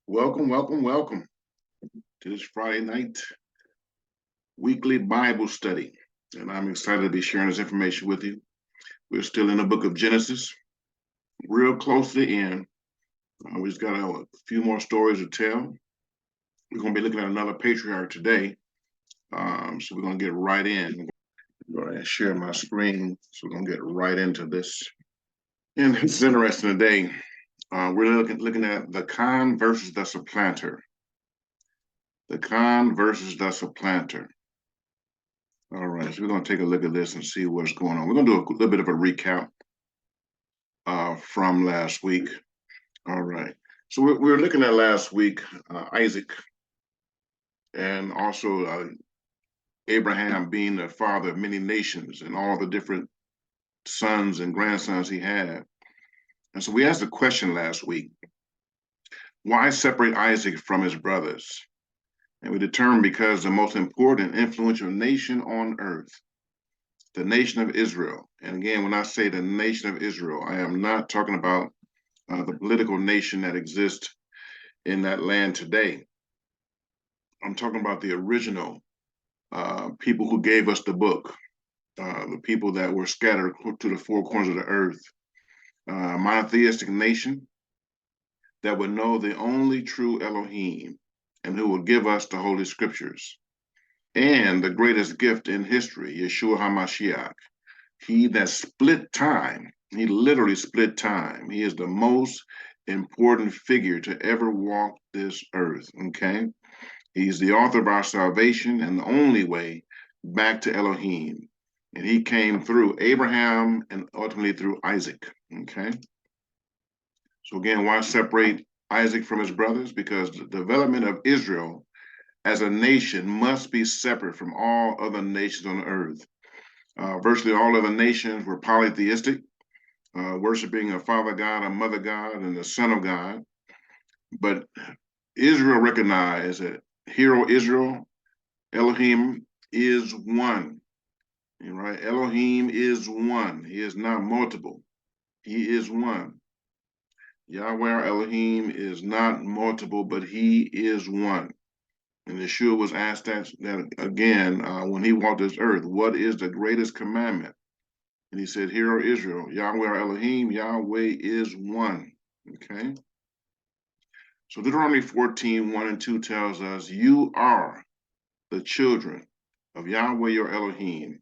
Welcome to this Friday night weekly Bible study. And I'm excited to be sharing this information with you. We're still in the book of Genesis, real close to the end. We just got a few more stories to tell. We're going to be looking at another patriarch today. So we're going to get right in. I'm going to share my screen. So we're going to get right into this. And it's interesting today. We're looking at the con versus the supplanter. The con versus the supplanter. All right, so we're going to take a look at this and see what's going on. We're going to do a little bit of a recap from last week. All right, so we were looking at last week Isaac, and also Abraham being the father of many nations and all the different sons and grandsons he had. And so we asked a question last week: why separate Isaac from his brothers? And we determined because the most important influential nation on earth, the nation of Israel. And again, when I say the nation of Israel, I am not talking about the political nation that exists in that land today. I'm talking about the original people who gave us the book, the people that were scattered to the four corners of the earth, monotheistic nation that would know the only true Elohim and who will give us the Holy Scriptures. And the greatest gift in history, Yeshua HaMashiach, he that split time, he literally split time. He is the most important figure to ever walk this earth, okay? He's the author of our salvation and the only way back to Elohim. And he came through Abraham and ultimately through Isaac, okay? So again, why separate Isaac from his brothers? Because the development of Israel as a nation must be separate from all other nations on the earth. Virtually all other nations were polytheistic, worshiping a father God, a mother God, and the son of God. But Israel recognized that hero Israel, Elohim is one. Right? Elohim is one. He is not multiple. He is one. Yahweh our Elohim is not multiple, but he is one. And Yeshua was asked that again when he walked this earth, what is the greatest commandment? And he said, Hear, O Israel, Yahweh our Elohim, Yahweh is one. Okay? So Deuteronomy 14, 1 and 2 tells us, you are the children of Yahweh your Elohim.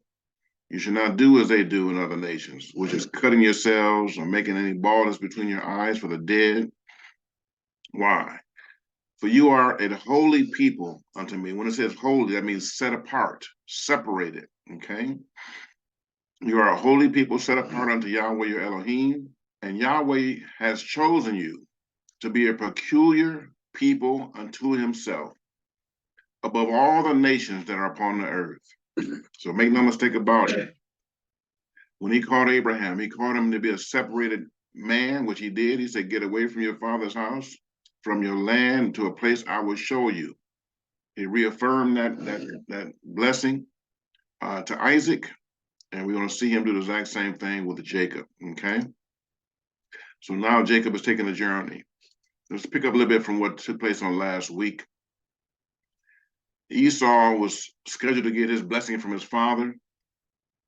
You should not do as they do in other nations, which is cutting yourselves or making any baldness between your eyes for the dead. Why? For you are a holy people unto me. When it says holy, that means set apart, separated, okay? You are a holy people set apart unto Yahweh your Elohim, and Yahweh has chosen you to be a peculiar people unto himself, above all the nations that are upon the earth. So make no mistake about it. When he called Abraham, he called him to be a separated man, which he did. He said, get away from your father's house, from your land, to a place I will show you. He reaffirmed that blessing to Isaac, and we're going to see him do the exact same thing with Jacob, okay? So now Jacob is taking a journey. Let's pick up a little bit from what took place on last week. Esau was scheduled to get his blessing from his father,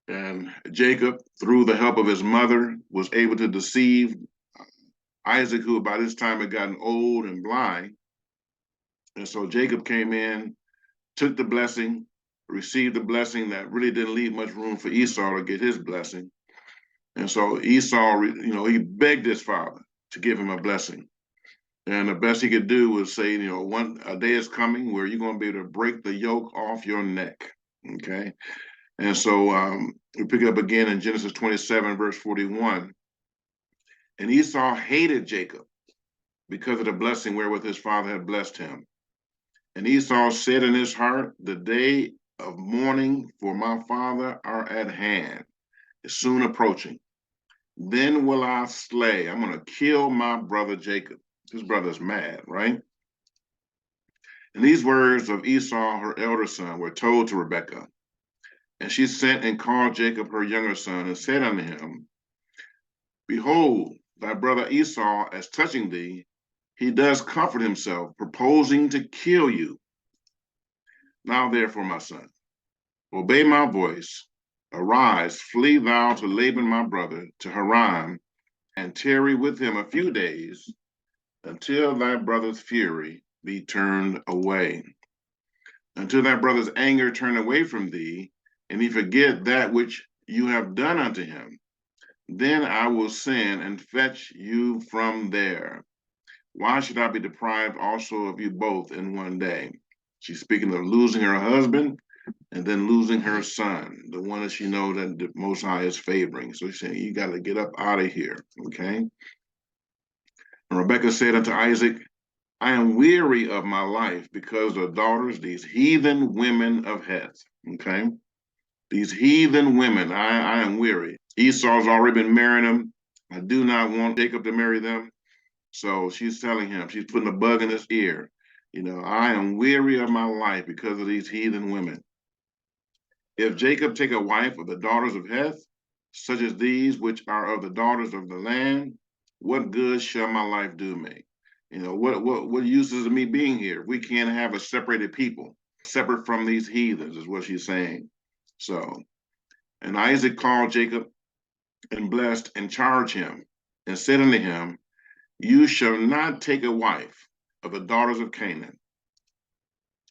and Jacob, through the help of his mother, was able to deceive Isaac, who by this time had gotten old and blind. And so Jacob came in, took the blessing, received the blessing that really didn't leave much room for Esau to get his blessing. And so Esau, he begged his father to give him a blessing. And the best he could do was say, a day is coming where you're going to be able to break the yoke off your neck, okay? And so we pick it up again in Genesis 27, verse 41. And Esau hated Jacob because of the blessing wherewith his father had blessed him. And Esau said in his heart, the day of mourning for my father are at hand, is soon approaching. Then will I slay, I'm going to kill my brother Jacob. His brother's mad, right? And these words of Esau, her elder son, were told to Rebekah. And she sent and called Jacob, her younger son, and said unto him, behold, thy brother Esau, as touching thee, he does comfort himself, proposing to kill you. Now, therefore, my son, obey my voice. Arise, flee thou to Laban my brother, to Haran, and tarry with him a few days, until thy brother's fury be turned away, until thy brother's anger turn away from thee, and he forget that which you have done unto him. Then I will send and fetch you from there. Why should I be deprived also of you both in one day? She's speaking of losing her husband and then losing her son, the one that she knows that the Most High is favoring. So she's saying, you got to get up out of here, okay? And Rebekah said unto Isaac, I am weary of my life because of daughters, these heathen women of Heth, okay? These heathen women, I am weary. Esau's already been marrying them. I do not want Jacob to marry them. So she's telling him, she's putting a bug in his ear. You know, I am weary of my life because of these heathen women. If Jacob take a wife of the daughters of Heth, such as these which are of the daughters of the land, what good shall my life do me? You know, what use is of me being here? We can't have a separated people, separate from these heathens, is what she's saying. So, and Isaac called Jacob and blessed and charged him and said unto him, you shall not take a wife of the daughters of Canaan.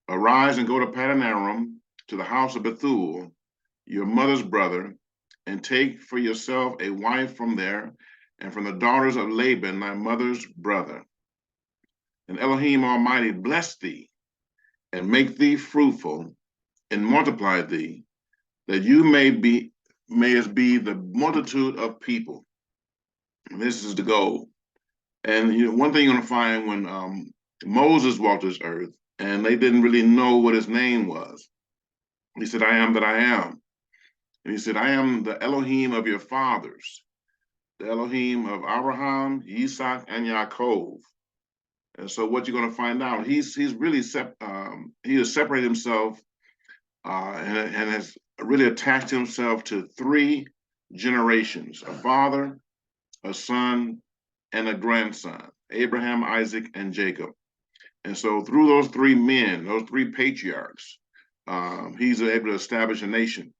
Arise and go to Paddan Aram, to the house of Bethuel, your mother's brother, and take for yourself a wife from there, and from the daughters of Laban, thy mother's brother. And Elohim Almighty bless thee, and make thee fruitful, and multiply thee, that you mayest be the multitude of people. And this is the goal. And you know, one thing you're going to find when Moses walked this earth, and they didn't really know what his name was. He said, I am that I am. And he said, I am the Elohim of your fathers, the Elohim of Abraham, Isaac, and Yaakov. And so what you're going to find out, he's really he has separated himself and has really attached himself to three generations: a father, a son, and a grandson: Abraham, Isaac, and Jacob. And so through those three men, those three patriarchs, he's able to establish a nation.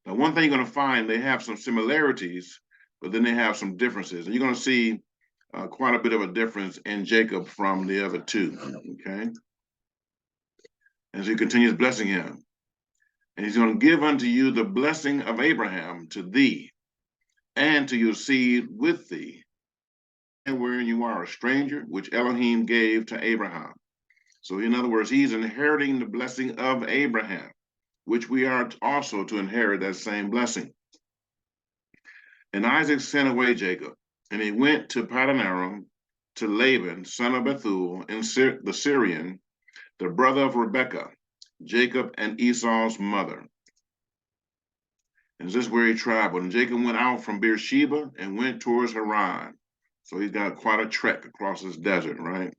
Now, one thing you're going to find, they have some similarities, but then they have some differences. And you're going to see quite a bit of a difference in Jacob from the other two, okay? And so he continues blessing him. And he's going to give unto you the blessing of Abraham to thee and to your seed with thee, and wherein you are a stranger, which Elohim gave to Abraham. So in other words, he's inheriting the blessing of Abraham, which we are also to inherit that same blessing. And Isaac sent away Jacob, and he went to Paddan Aram to Laban, son of Bethuel, and the Syrian, the brother of Rebekah, Jacob and Esau's mother. And this is where he traveled. And Jacob went out from Beersheba and went towards Haran. So he's got quite a trek across this desert, right?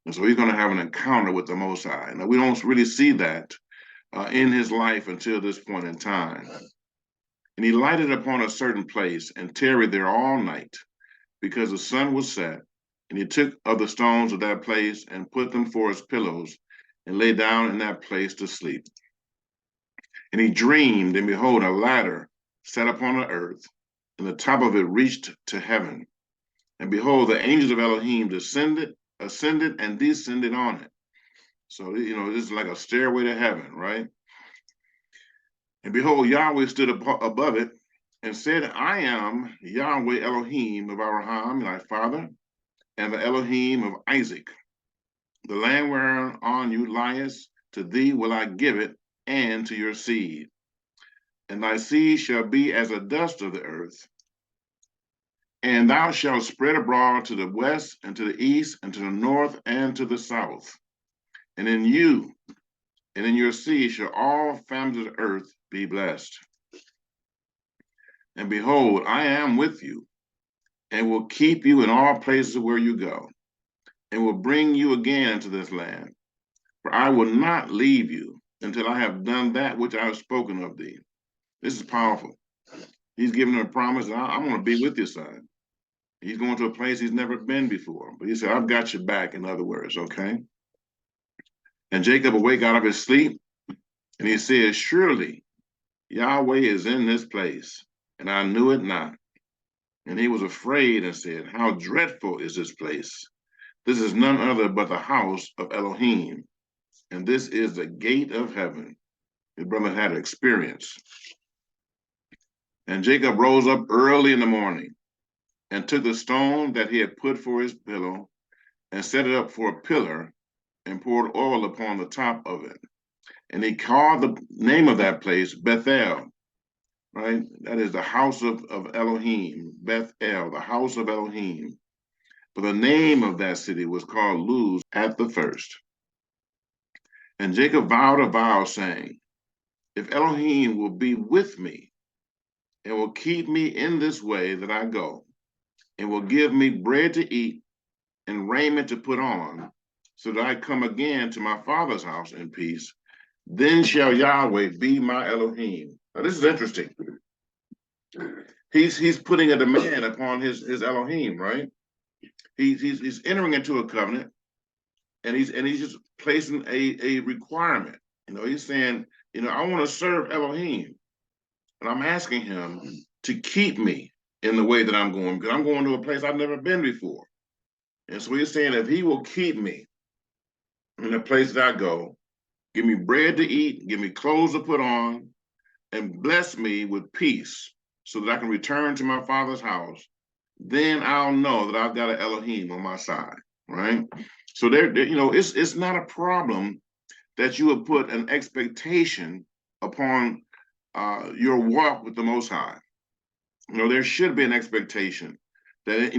And so he's going to have an encounter with the Most High. Now, we don't really see that in his life until this point in time. And he lighted upon a certain place and tarried there all night, because the sun was set. And he took of the stones of that place and put them for his pillows, and lay down in that place to sleep. And he dreamed, and behold, a ladder set upon the earth, and the top of it reached to heaven. And behold, the angels of Elohim ascended, and descended on it. So, you know, this is like a stairway to heaven, right? And behold, Yahweh stood above it and said, I am Yahweh Elohim of Abraham, thy father, and the Elohim of Isaac. The land whereon you liest, to thee will I give it, and to your seed. And thy seed shall be as the dust of the earth. And thou shalt spread abroad to the west, and to the east, and to the north, and to the south. And in you, and in your seed shall all families of the earth be blessed. And behold, I am with you, and will keep you in all places where you go, and will bring you again into this land. For I will not leave you until I have done that which I have spoken of thee. This is powerful. He's giving him a promise, I'm going to be with you, son. He's going to a place he's never been before. But he said, I've got your back, in other words, okay? And Jacob awake out of his sleep, and he said, surely Yahweh is in this place, and I knew it not. And he was afraid and said, how dreadful is this place? This is none other but the house of Elohim, and this is the gate of heaven. His brother had an experience. And Jacob rose up early in the morning and took the stone that he had put for his pillow and set it up for a pillar and poured oil upon the top of it. And he called the name of that place Bethel, right? That is the house of Elohim, Bethel, the house of Elohim. But the name of that city was called Luz at the first. And Jacob vowed a vow, saying, if Elohim will be with me and will keep me in this way that I go, and will give me bread to eat and raiment to put on, so that I come again to my father's house in peace, then shall Yahweh be my Elohim. Now, this is interesting. He's putting a demand upon his Elohim, right? He's entering into a covenant, and he's just placing a requirement. He's saying, I want to serve Elohim, and I'm asking him to keep me in the way that I'm going, because I'm going to a place I've never been before. And so he's saying, if he will keep me in the place that I go, give me bread to eat, give me clothes to put on, and bless me with peace so that I can return to my father's house, then I'll know that I've got an Elohim on my side, right? So it's not a problem that you would put an expectation upon your walk with the Most High. There should be an expectation that,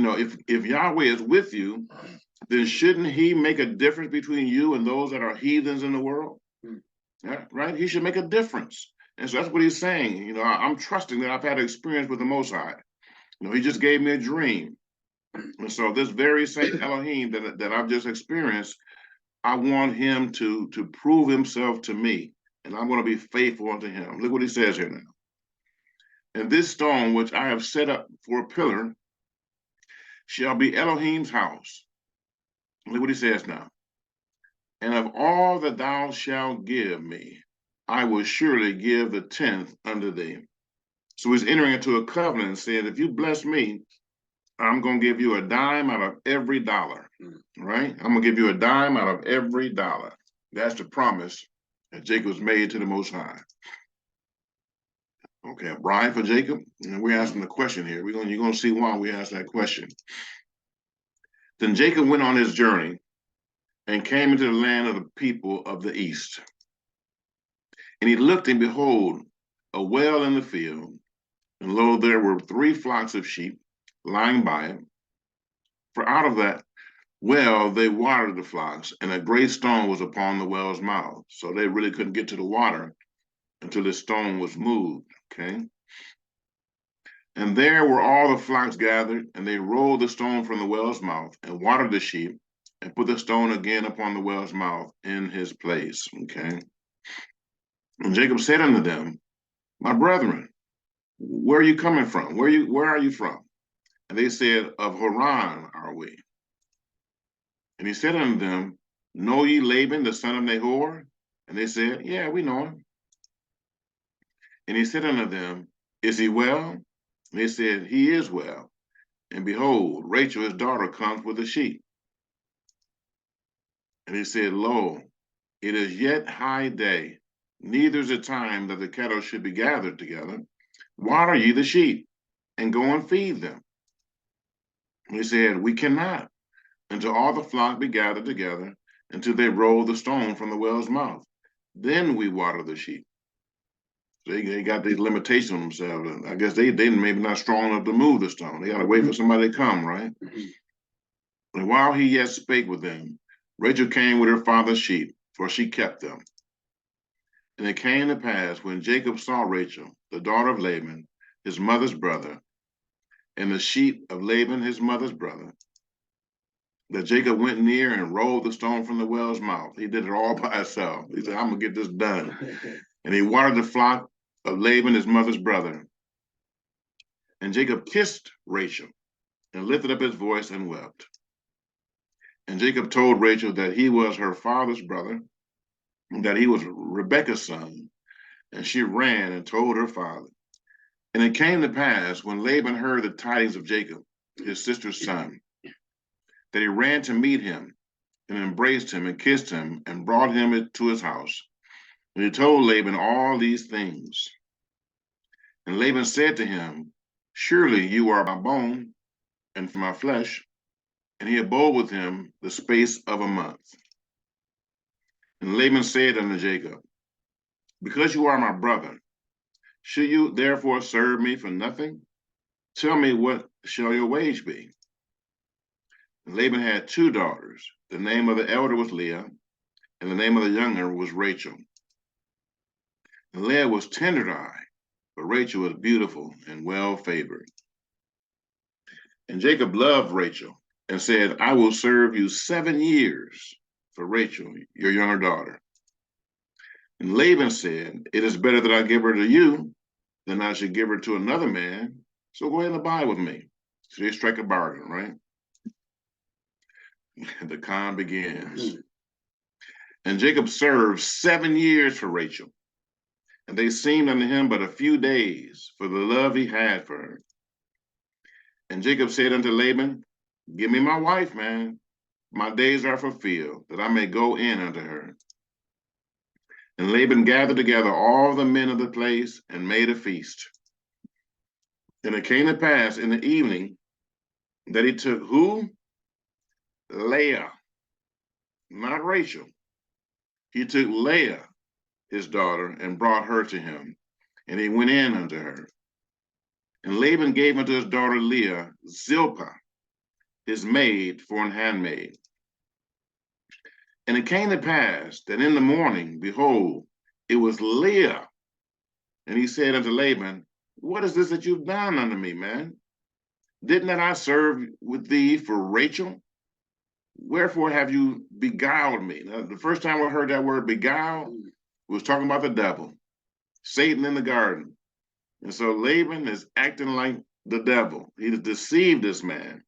if Yahweh is with you, then shouldn't he make a difference between you and those that are heathens in the world? Yeah, right? He should make a difference. And so that's what he's saying. I'm trusting that I've had experience with the Most High. He just gave me a dream. And so this very same Elohim that I've just experienced, I want him to prove himself to me. And I'm going to be faithful unto him. Look what he says here now. And this stone which I have set up for a pillar shall be Elohim's house. Look what he says now. And of all that thou shalt give me, I will surely give the 10th unto thee. So he's entering into a covenant and saying, if you bless me, I'm going to give you a dime out of every dollar, right? I'm going to give you a dime out of every dollar. That's the promise that Jacob's made to the Most High. Okay, a bride for Jacob. And we're asking the question here. You're going to see why we asked that question. Then Jacob went on his journey and came into the land of the people of the east. And he looked, and behold, a well in the field, and lo, there were 3 flocks of sheep lying by it. For out of that well they watered the flocks, and a great stone was upon the well's mouth. So they really couldn't get to the water until this stone was moved, okay? And there were all the flocks gathered, and they rolled the stone from the well's mouth and watered the sheep and put the stone again upon the well's mouth in his place, okay? And Jacob said unto them, my brethren, where are you coming from? Where are you from? And they said, of Haran are we. And he said unto them, know ye Laban, the son of Nahor? And they said, yeah, we know him. And he said unto them, is he well? And they said, he is well. And behold, Rachel, his daughter, comes with the sheep. And he said, lo, it is yet high day, neither is it time that the cattle should be gathered together. Water ye the sheep, and go and feed them. And he said, we cannot, until all the flock be gathered together, until they roll the stone from the well's mouth. Then we water the sheep. So they got these limitations on themselves. I guess they maybe not strong enough to move the stone. They got to wait for somebody to come, right? And while he yet spake with them, Rachel came with her father's sheep, for she kept them. And it came to pass, when Jacob saw Rachel, the daughter of Laban, his mother's brother, and the sheep of Laban, his mother's brother, that Jacob went near and rolled the stone from the well's mouth. He did it all by himself. He said, I'm going to get this done. And he watered the flock of Laban, his mother's brother. And Jacob kissed Rachel and lifted up his voice and wept. And Jacob told Rachel that he was her father's brother, and that he was Rebekah's son. And she ran and told her father. And it came to pass, when Laban heard the tidings of Jacob, his sister's son, that he ran to meet him and embraced him and kissed him and brought him to his house. And he told Laban all these things. And Laban said to him, surely you are my bone and my flesh. And he abode with him the space of a month. And Laban said unto Jacob, because you are my brother, should you therefore serve me for nothing? Tell me, what shall your wage be? And Laban had two daughters. The name of the elder was Leah, and the name of the younger was Rachel. And Leah was tender to eye, but Rachel was beautiful and well favored. And Jacob loved Rachel and said, I will serve you 7 years for Rachel, your younger daughter. And Laban said, it is better that I give her to you than I should give her to another man. So go ahead and abide with me. So they strike a bargain, right? The con begins. And Jacob served 7 years for Rachel. And they seemed unto him but a few days for the love he had for her. And Jacob said unto Laban, give me my wife, man. My days are fulfilled, that I may go in unto her. And Laban gathered together all the men of the place and made a feast. And it came to pass in the evening that he took who? Leah, not Rachel. He took Leah, his daughter, and brought her to him, and he went in unto her. And Laban gave unto his daughter Leah Zilpah, his maid, for an handmaid. And it came to pass that in the morning, behold, it was Leah. And he said unto Laban, what is this that you've done unto me, man? Didn't that I serve with thee for Rachel? Wherefore have you beguiled me? Now, the first time I heard that word beguile, we was talking about the devil, Satan in the garden. And so Laban is acting like the devil. He deceived this man.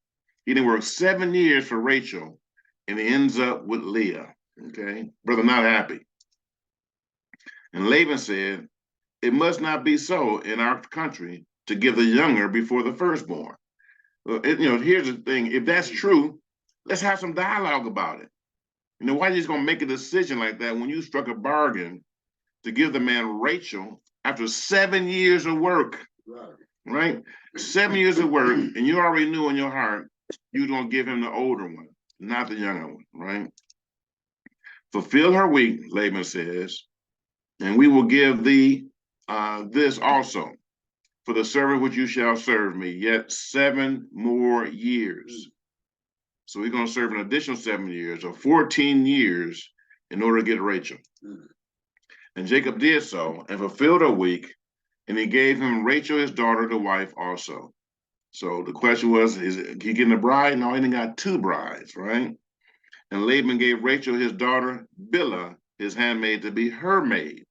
He didn't work 7 years for Rachel, and he ends up with Leah. Okay, brother, not happy. And Laban said, it must not be so in our country to give the younger before the firstborn. Here's the thing. If that's true, let's have some dialogue about it. Why are you just going to make a decision like that when you struck a bargain to give the man Rachel after 7 years of work, right? 7 years of work, and you already knew in your heart you're going to give him the older one, not the younger one, right? Fulfill her week, Laban says, and we will give thee this also, for the service which you shall serve me, yet 7 more years. So we're going to serve an additional 7 years, or 14 years, in order to get Rachel. And Jacob did so and fulfilled her week, and he gave him Rachel, his daughter, to wife also. So the question was, is he getting a bride? No, he didn't got 2 brides, right? And Laban gave Rachel, his daughter, Bilhah, his handmaid, to be her maid.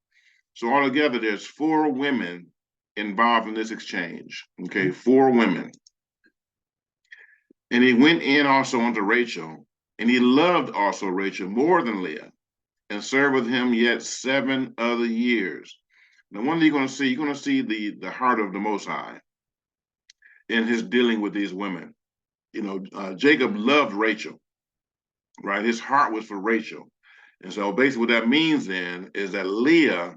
So altogether, there's 4 women involved in this exchange. Okay, 4 women. And he went in also unto Rachel, and he loved also Rachel more than Leah, and served with him yet 7 other years. Now, one thing you're going to see the heart of the Most High in his dealing with these women. Jacob loved Rachel, right? His heart was for Rachel. And so basically what that means then is that Leah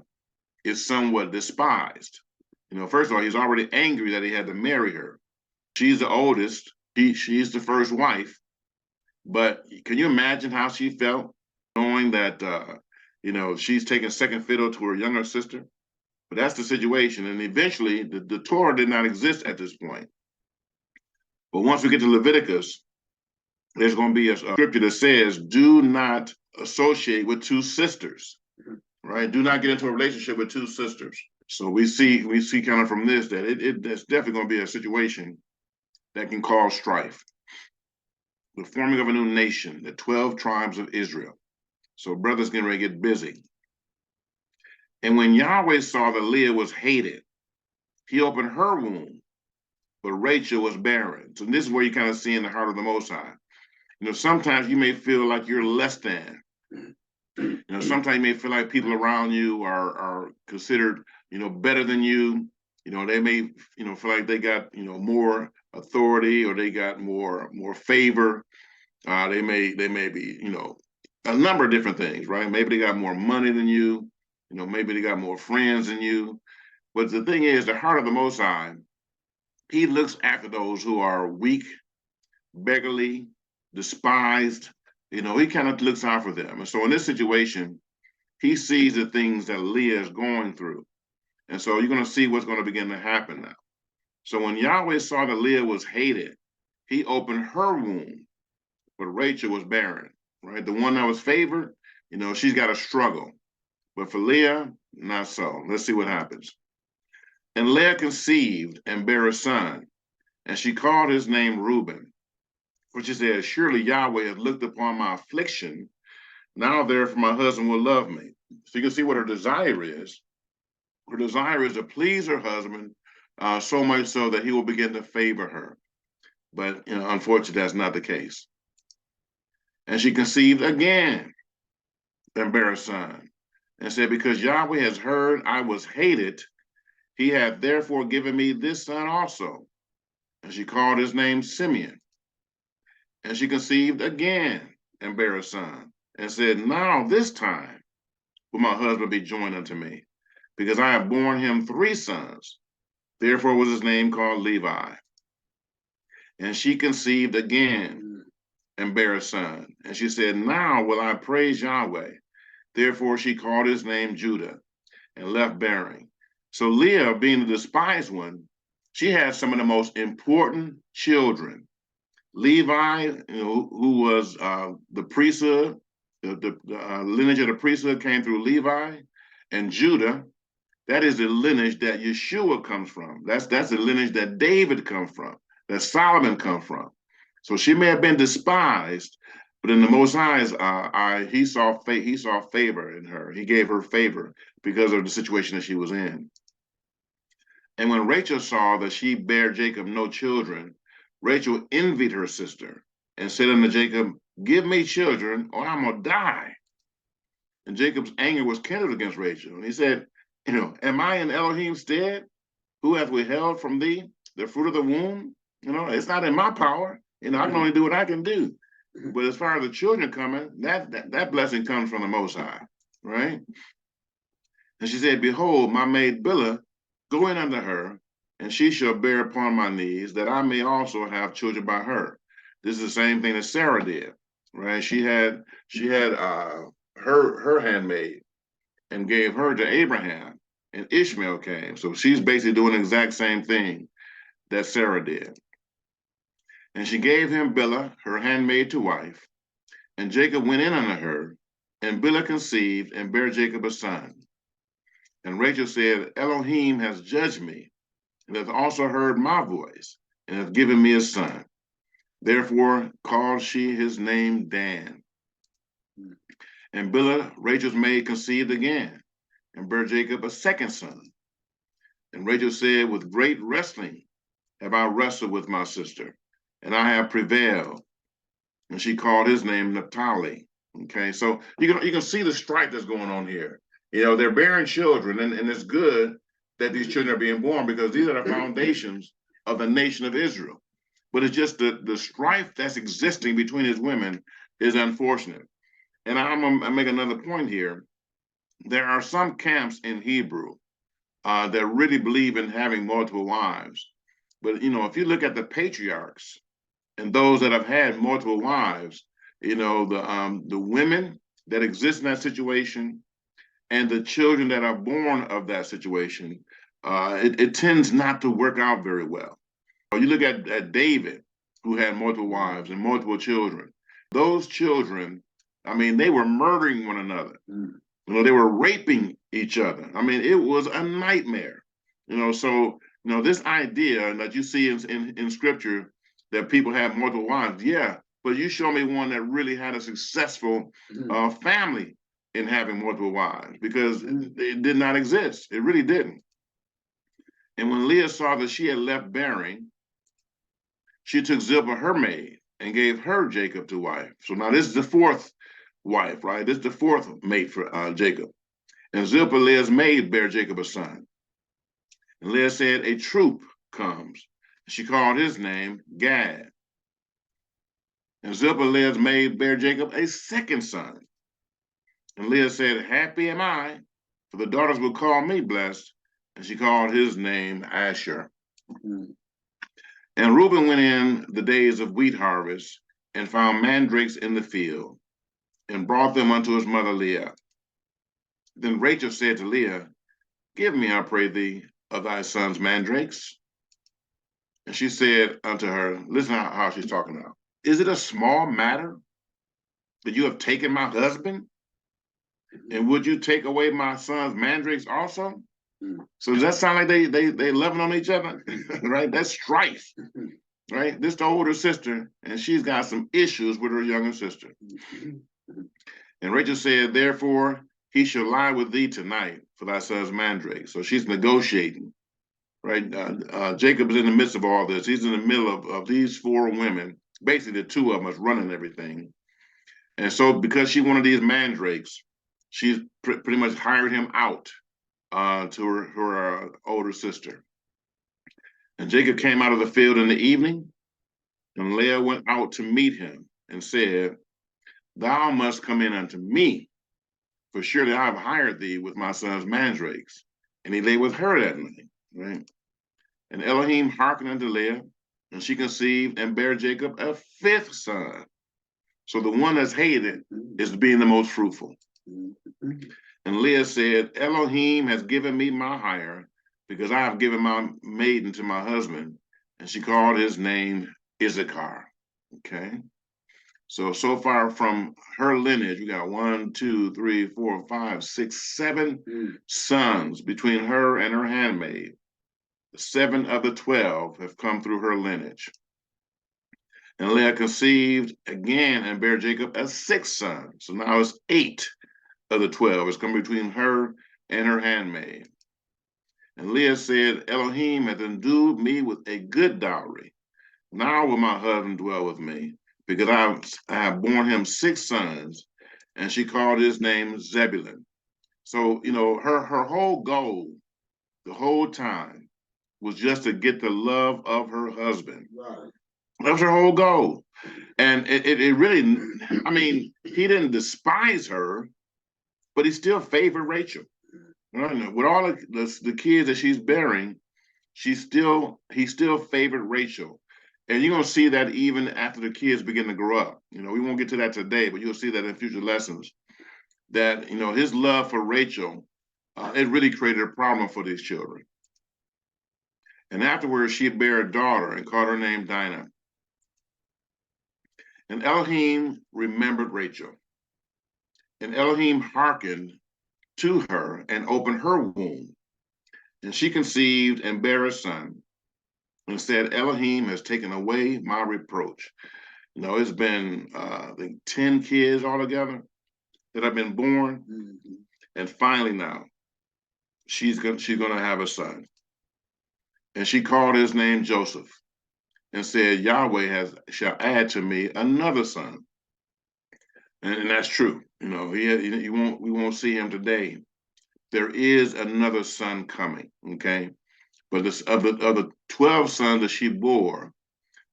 is somewhat despised. First of all, he's already angry that he had to marry her. She's the oldest. She's the first wife. But can you imagine how she felt knowing that, she's taking second fiddle to her younger sister? But that's the situation. And eventually, the Torah did not exist at this point. But once we get to Leviticus, there's going to be a scripture that says, do not associate with 2 sisters, right? Do not get into a relationship with 2 sisters. So we see kind of from this that it's definitely going to be a situation that can cause strife. The forming of a new nation, the 12 tribes of Israel. So brothers getting ready to get busy. And when Yahweh saw that Leah was hated, he opened her womb, but Rachel was barren. So this is where you kind of see in the heart of the Most High. Sometimes you may feel like you're less than. Sometimes you may feel like people around you are considered, better than you. They may, feel like they got, more authority, or they got more favor. They may be, a number of different things, right? Maybe they got more money than you. Maybe they got more friends than you. But the thing is, the heart of the Most High, he looks after those who are weak, beggarly, despised. He kind of looks out for them. And so in this situation, he sees the things that Leah is going through. And so you're going to see what's going to begin to happen now. So when Yahweh saw that Leah was hated, he opened her womb, but Rachel was barren, right? The one that was favored, she's got to struggle. But for Leah, not so. Let's see what happens. And Leah conceived and bare a son, and she called his name Reuben. For she said, surely Yahweh has looked upon my affliction. Now therefore my husband will love me. So you can see what her desire is. Her desire is to please her husband, so much so that he will begin to favor her. But unfortunately, that's not the case. And she conceived again and bare a son, and said, because Yahweh has heard I was hated, he hath therefore given me this son also. And she called his name Simeon. And she conceived again and bare a son, and said, now this time will my husband be joined unto me, because I have borne him 3 sons. Therefore was his name called Levi. And she conceived again and bare a son. And she said, now will I praise Yahweh. Therefore she called his name Judah, and left bearing. So Leah, being the despised one, she had some of the most important children. Levi, who was the priesthood, the lineage of the priesthood came through Levi, and Judah, that is the lineage that Yeshua comes from. That's the lineage that David comes from, that Solomon comes from. So she may have been despised, but in the Most High's he saw favor in her. He gave her favor because of the situation that she was in. And when Rachel saw that she bare Jacob no children, Rachel envied her sister and said unto Jacob, give me children or I'm gonna die. And Jacob's anger was kindled against Rachel. And he said, am I in Elohim's stead, who hath withheld from thee the fruit of the womb? It's not in my power. I can only do what I can do. But as far as the children coming, that blessing comes from the Most High, right? And she said, behold, my maid Bilhah, go in unto her, and she shall bear upon my knees, that I may also have children by her. This is the same thing that Sarah did, right? She had her handmaid and gave her to Abraham, and Ishmael came. So she's basically doing the exact same thing that Sarah did. And she gave him Bilhah, her handmaid, to wife. And Jacob went in unto her, and Bilhah conceived and bare Jacob a son. And Rachel said, Elohim has judged me, and hath also heard my voice, and hath given me a son. Therefore called she his name Dan. And Bilhah, Rachel's maid, conceived again, and bare Jacob a second son. And Rachel said, with great wrestling have I wrestled with my sister, and I have prevailed. And she called his name Naphtali. Okay, so you can see the strife that's going on here. They're bearing children, and it's good that these children are being born, because these are the foundations of the nation of Israel. But it's just the strife that's existing between these women is unfortunate. And I'm gonna make another point here. There are some camps in Hebrew that really believe in having multiple wives. But if you look at the patriarchs and those that have had multiple wives, the women that exist in that situation and the children that are born of that situation, it tends not to work out very well. You look at David, who had multiple wives and multiple children. Those children, they were murdering one another. They were raping each other. It was a nightmare. So this idea that you see in scripture that people have multiple wives, yeah, but you show me one that really had a successful family in having multiple wives, because it did not exist. It really didn't. And when Leah saw that she had left bearing, she took Zilpah, her maid, and gave her Jacob to wife. So now this is the fourth wife, right? This is the fourth mate for Jacob. And Zilpah, Leah's maid, bare Jacob a son. And Leah said, a troop comes. She called his name Gad. And Zilpah, Leah's maid, bare Jacob a second son. And Leah said, happy am I, for the daughters will call me blessed. And she called his name Asher. Mm-hmm. And Reuben went in the days of wheat harvest and found mandrakes in the field and brought them unto his mother Leah. Then Rachel said to Leah, give me, I pray thee, of thy son's mandrakes. And she said unto her, listen how she's talking now. Is it a small matter that you have taken my husband? And would you take away my son's mandrakes also? So does that sound like they loving on each other? Right? That's strife. Right? This the older sister, and she's got some issues with her younger sister. And Rachel said, therefore, he shall lie with thee tonight for thy son's mandrake. So she's negotiating, right? Jacob is in the midst of all this. He's in the middle of these four women. Basically, the two of them is running everything. And so because she wanted these mandrakes, she's pretty much hired him out to her older sister. And Jacob came out of the field in the evening, and Leah went out to meet him and said, thou must come in unto me, for surely I have hired thee with my son's mandrakes. And he lay with her that night, right? And Elohim hearkened unto Leah, and she conceived and bare Jacob a fifth son. So the one that's hated is being the most fruitful. And Leah said, Elohim has given me my hire, because I have given my maiden to my husband. And she called his name Issachar. Okay. So far from her lineage, we got 1, 2, 3, 4, 5, 6, 7 sons between her and her handmaid. 7 of the 12 have come through her lineage. And Leah conceived again and bare Jacob a sixth son. So now it's 8 of the 12. It's come between her and her handmaid. And Leah said, Elohim hath endued me with a good dowry. Now will my husband dwell with me, because I have borne him 6 sons. And she called his name Zebulun. So, you know, her whole goal the whole time was just to get the love of her husband. Right. That was her whole goal. And it really, I mean, he didn't despise her, but he still favored Rachel. With all the kids that she's bearing, he still favored Rachel. And you're going to see that even after the kids begin to grow up. You know, we won't get to that today, but you'll see that in future lessons, that, you know, his love for Rachel, it really created a problem for these children. And afterwards, she bare a daughter and called her name Dinah. And Elohim remembered Rachel. And Elohim hearkened to her and opened her womb. And she conceived and bare a son and said, Elohim has taken away my reproach. You know, it's been, I think, 10 kids altogether that have been born. Mm-hmm. And finally now, she's going to have a son. And she called his name Joseph and said, Yahweh shall add to me another son. And that's true. You know, we won't see him today. There is another son coming, okay? But this, of the 12 sons that she bore,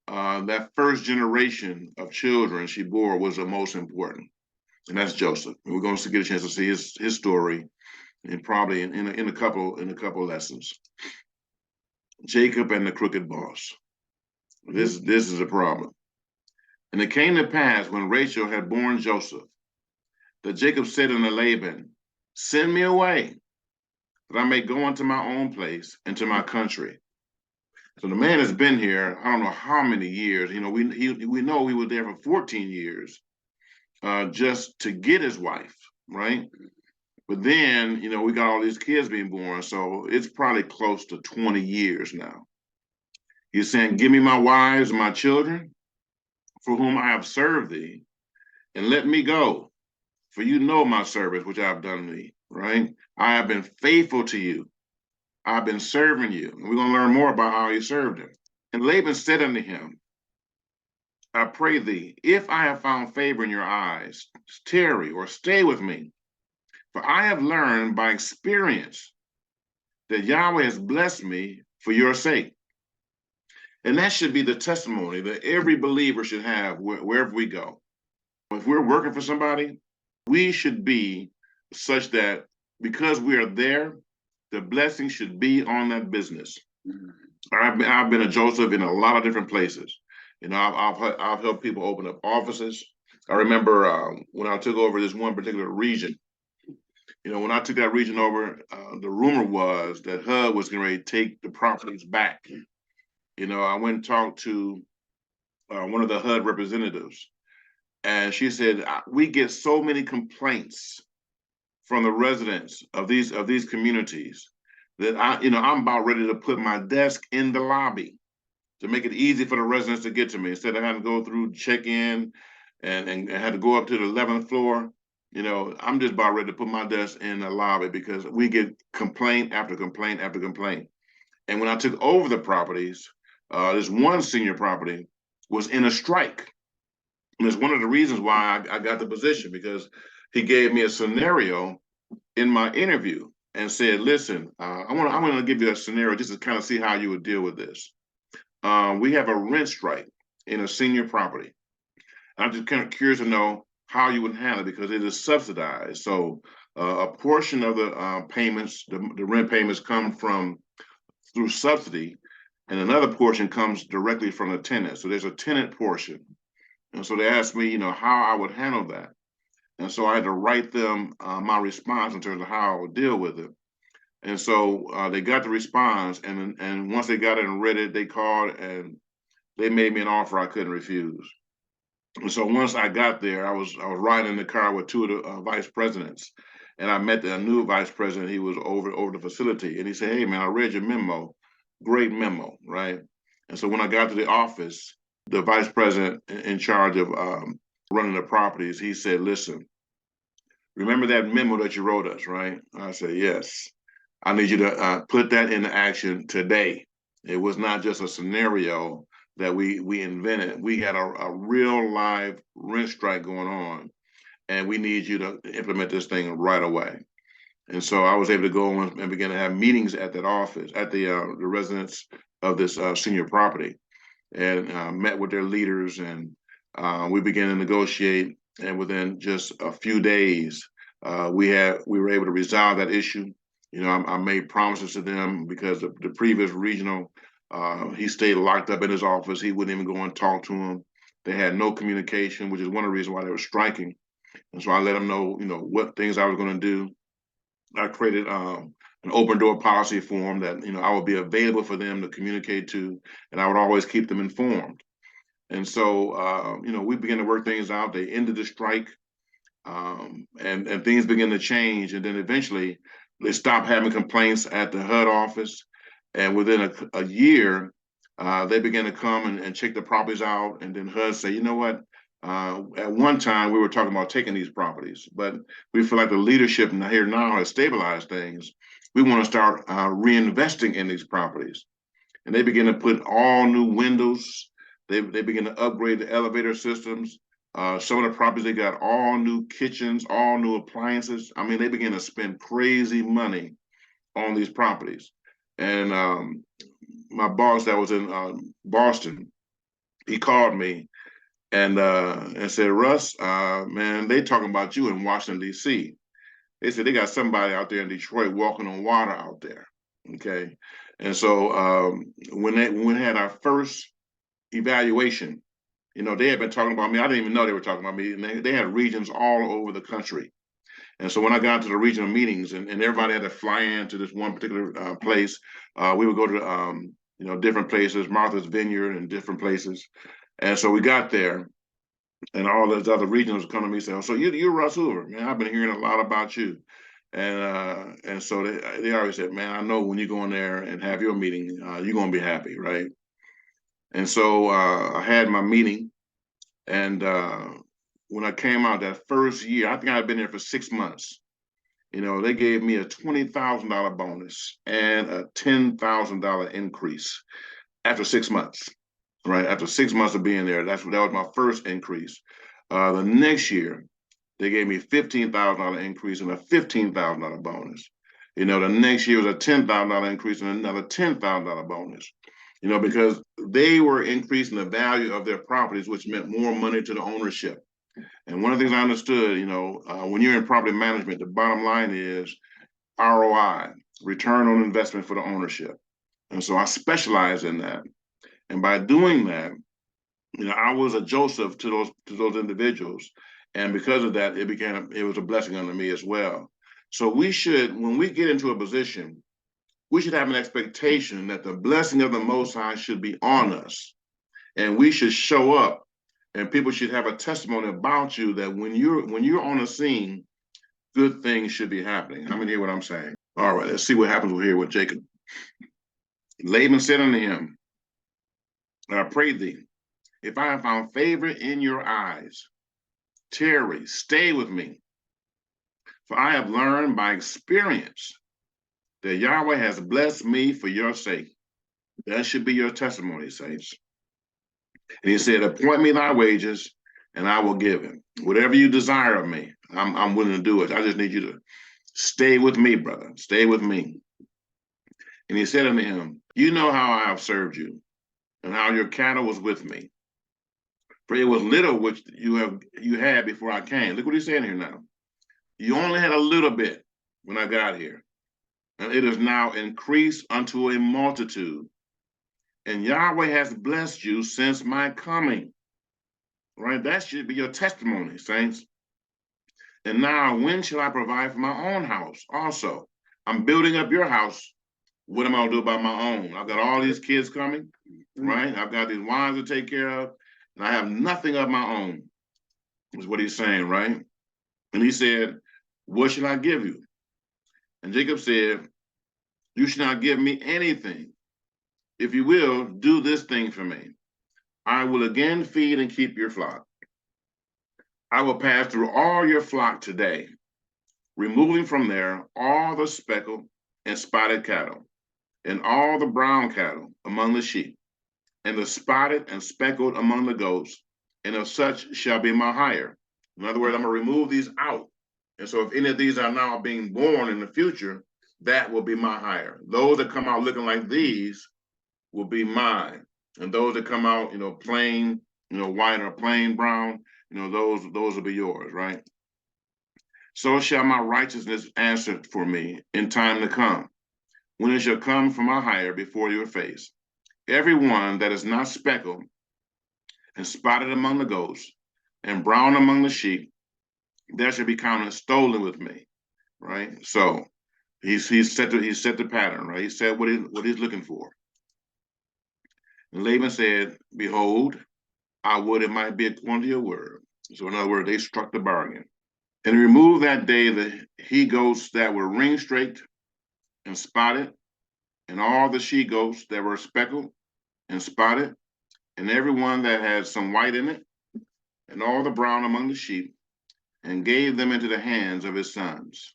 that first generation of children she bore was the most important, and that's Joseph. And we're going to get a chance to see his story, and probably in a couple lessons. Jacob and the crooked boss. This is a problem. And it came to pass when Rachel had borne Joseph, that Jacob said unto Laban, send me away, that I may go unto my own place and to my country. So the man has been here, I don't know how many years. You know, we know he was there for 14 years, just to get his wife, right? But then, you know, we got all these kids being born, so it's probably close to 20 years now. He's saying, give me my wives and my children, for whom I have served thee, and let me go, for you know my service, which I have done thee, right? I have been faithful to you. I've been serving you. And we're going to learn more about how he served him. And Laban said unto him, I pray thee, if I have found favor in your eyes, tarry or stay with me. For I have learned by experience that Yahweh has blessed me for your sake. And that should be the testimony that every believer should have wherever we go. If we're working for somebody, we should be such that because we are there, the blessing should be on that business. I've been a Joseph in a lot of different places. You know, I've helped people open up offices. I remember when I took over this one particular region. You know, when I took that region over, the rumor was that HUD was going to take the properties back. You know, I went and talked to one of the HUD representatives, and she said, "We get so many complaints from the residents of these communities that I'm about ready to put my desk in the lobby to make it easy for the residents to get to me instead of having to go through check-in and had to go up to the 11th floor. You know, I'm just about ready to put my desk in the lobby because we get complaint after complaint after complaint. And when I took over the properties, this one senior property was in a strike. And it's one of the reasons why I got the position, because he gave me a scenario in my interview and said, listen, I want to give you a scenario just to kind of see how you would deal with this. We have a rent strike in a senior property. I'm just kind of curious to know how you would handle it because it is subsidized. So a portion of the payments, the rent payments come from through subsidy, and another portion comes directly from the tenant. So there's a tenant portion. And so they asked me, you know, how I would handle that. And so I had to write them my response in terms of how I would deal with it. And so they got the response, and once they got it and read it, they called and they made me an offer I couldn't refuse. And so once I got there, I was riding in the car with two of the vice presidents, and I met the new vice president. He was over the facility, and he said, "Hey man, I read your memo, great memo, right?" And so when I got to the office, the vice president in charge of running the properties, he said, "Listen, remember that memo that you wrote us, right?" I said, "Yes. I need you to put that into action today." It was not just a scenario that we invented. We had a real live rent strike going on, and we need you to implement this thing right away. And so I was able to go and begin to have meetings at that office, at the residence of this senior property, and met with their leaders, and we began to negotiate. And within just a few days, we were able to resolve that issue. You know, I made promises to them because the previous regional, he stayed locked up in his office. He wouldn't even go and talk to him. They had no communication, which is one of the reasons why they were striking. And so I let them know, you know, what things I was going to do. I created an open door policy form that, you know, I would be available for them to communicate to, and I would always keep them informed. And so, you know, we began to work things out. They ended the strike, and things began to change. And then eventually they stopped having complaints at the HUD office. And within a year, they began to come and check the properties out. And then HUD say, you know what? At one time, we were talking about taking these properties, but we feel like the leadership here now has stabilized things. We want to start reinvesting in these properties. And they begin to put all new windows. They begin to upgrade the elevator systems. Some of the properties, they got all new kitchens, all new appliances. I mean, they begin to spend crazy money on these properties. And my boss that was in Boston, he called me and said, Russ, man, they talking about you in Washington, D.C. They said they got somebody out there in Detroit walking on water out there. Okay. And so when we had our first evaluation, you know, they had been talking about me. I didn't even know they were talking about me. And they had regions all over the country. And so when I got to the regional meetings and everybody had to fly into this one particular place, we would go to, you know, different places, Martha's Vineyard and different places. And so we got there and all those other regionals would come to me and say, oh, so you're Russ Hoover, man, I've been hearing a lot about you. And so they always said, man, I know when you go in there and have your meeting, you're going to be happy, right? And so I had my meeting, and when I came out that first year, I think I'd been there for 6 months. You know, they gave me a $20,000 bonus and a $10,000 increase after 6 months. right? After 6 months of being there, that was my first increase. The next year, they gave me $15,000 increase and a $15,000 bonus. The next year was a $10,000 increase and another $10,000 bonus. Because they were increasing the value of their properties, which meant more money to the ownership. And one of the things I understood, when you're in property management, the bottom line is ROI, return on investment for the ownership. And so I specialized in that. And by doing that, I was a Joseph to those individuals. And because of that, it was a blessing unto me as well. So when we get into a position, we should have an expectation that the blessing of the Most High should be on us. And we should show up, and people should have a testimony about you that when you're on the scene, good things should be happening. How many hear what I'm saying? All right, let's see what happens here with Jacob. Laban said unto him, I pray thee, if I have found favor in your eyes, tarry, stay with me. For I have learned by experience that Yahweh has blessed me for your sake. That should be your testimony, saints. And he said, appoint me thy wages, and I will give it. Whatever you desire of me, I'm willing to do it. I just need you to stay with me, brother. Stay with me. And he said unto him, you know how I have served you, and how your cattle was with me. For it was little which you had before I came. Look what he's saying here now. You only had a little bit when I got here, and it is now increased unto a multitude. And Yahweh has blessed you since my coming. Right? That should be your testimony, saints. And now, when shall I provide for my own house also? I'm building up your house. What am I going to do about my own? I've got all these kids coming, right? I've got these wives to take care of, and I have nothing of my own, is what he's saying, right? And he said, what should I give you? And Jacob said, you should not give me anything. If you will, do this thing for me. I will again feed and keep your flock. I will pass through all your flock today, removing from there all the speckled and spotted cattle, and all the brown cattle among the sheep, and the spotted and speckled among the goats, and of such shall be my hire. In other words, I'm going to remove these out. And so if any of these are now being born in the future, that will be my hire. Those that come out looking like these will be mine. And those that come out, plain, white or plain brown, those will be yours, right? So shall my righteousness answer for me in time to come, when it shall come from my hire before your face. Everyone that is not speckled and spotted among the goats and brown among the sheep, that shall be counted stolen with me, right? So he's set the pattern, right? He said what he's looking for. And Laban said, behold, I would it might be according to your word. So in other words, they struck the bargain. And removed that day the he goats that were ring straked and spotted, and all the she goats that were speckled and spotted, and every one that had some white in it, and all the brown among the sheep, and gave them into the hands of his sons.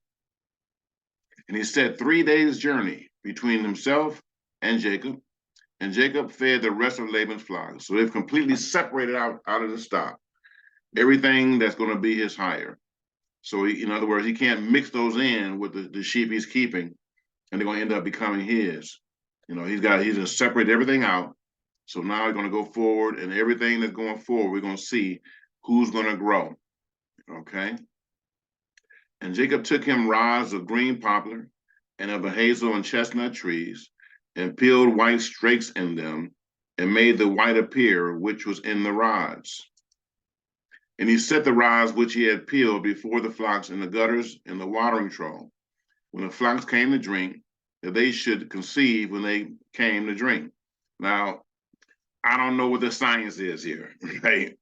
And he set 3 days' journey between himself and Jacob fed the rest of Laban's flocks. So they've completely separated out of the stock everything that's going to be his hire. So in other words, he can't mix those in with the sheep he's keeping, and they're going to end up becoming his. He's going to separate everything out. So now he's going to go forward, and everything that's going forward, we're going to see who's going to grow. Okay. And Jacob took him rods of green poplar and of the hazel and chestnut trees, and peeled white strakes in them, and made the white appear which was in the rods. And he set the rods which he had peeled before the flocks in the gutters and the watering trough, when the flocks came to drink, that they should conceive when they came to drink. Now, I don't know what the science is here, right?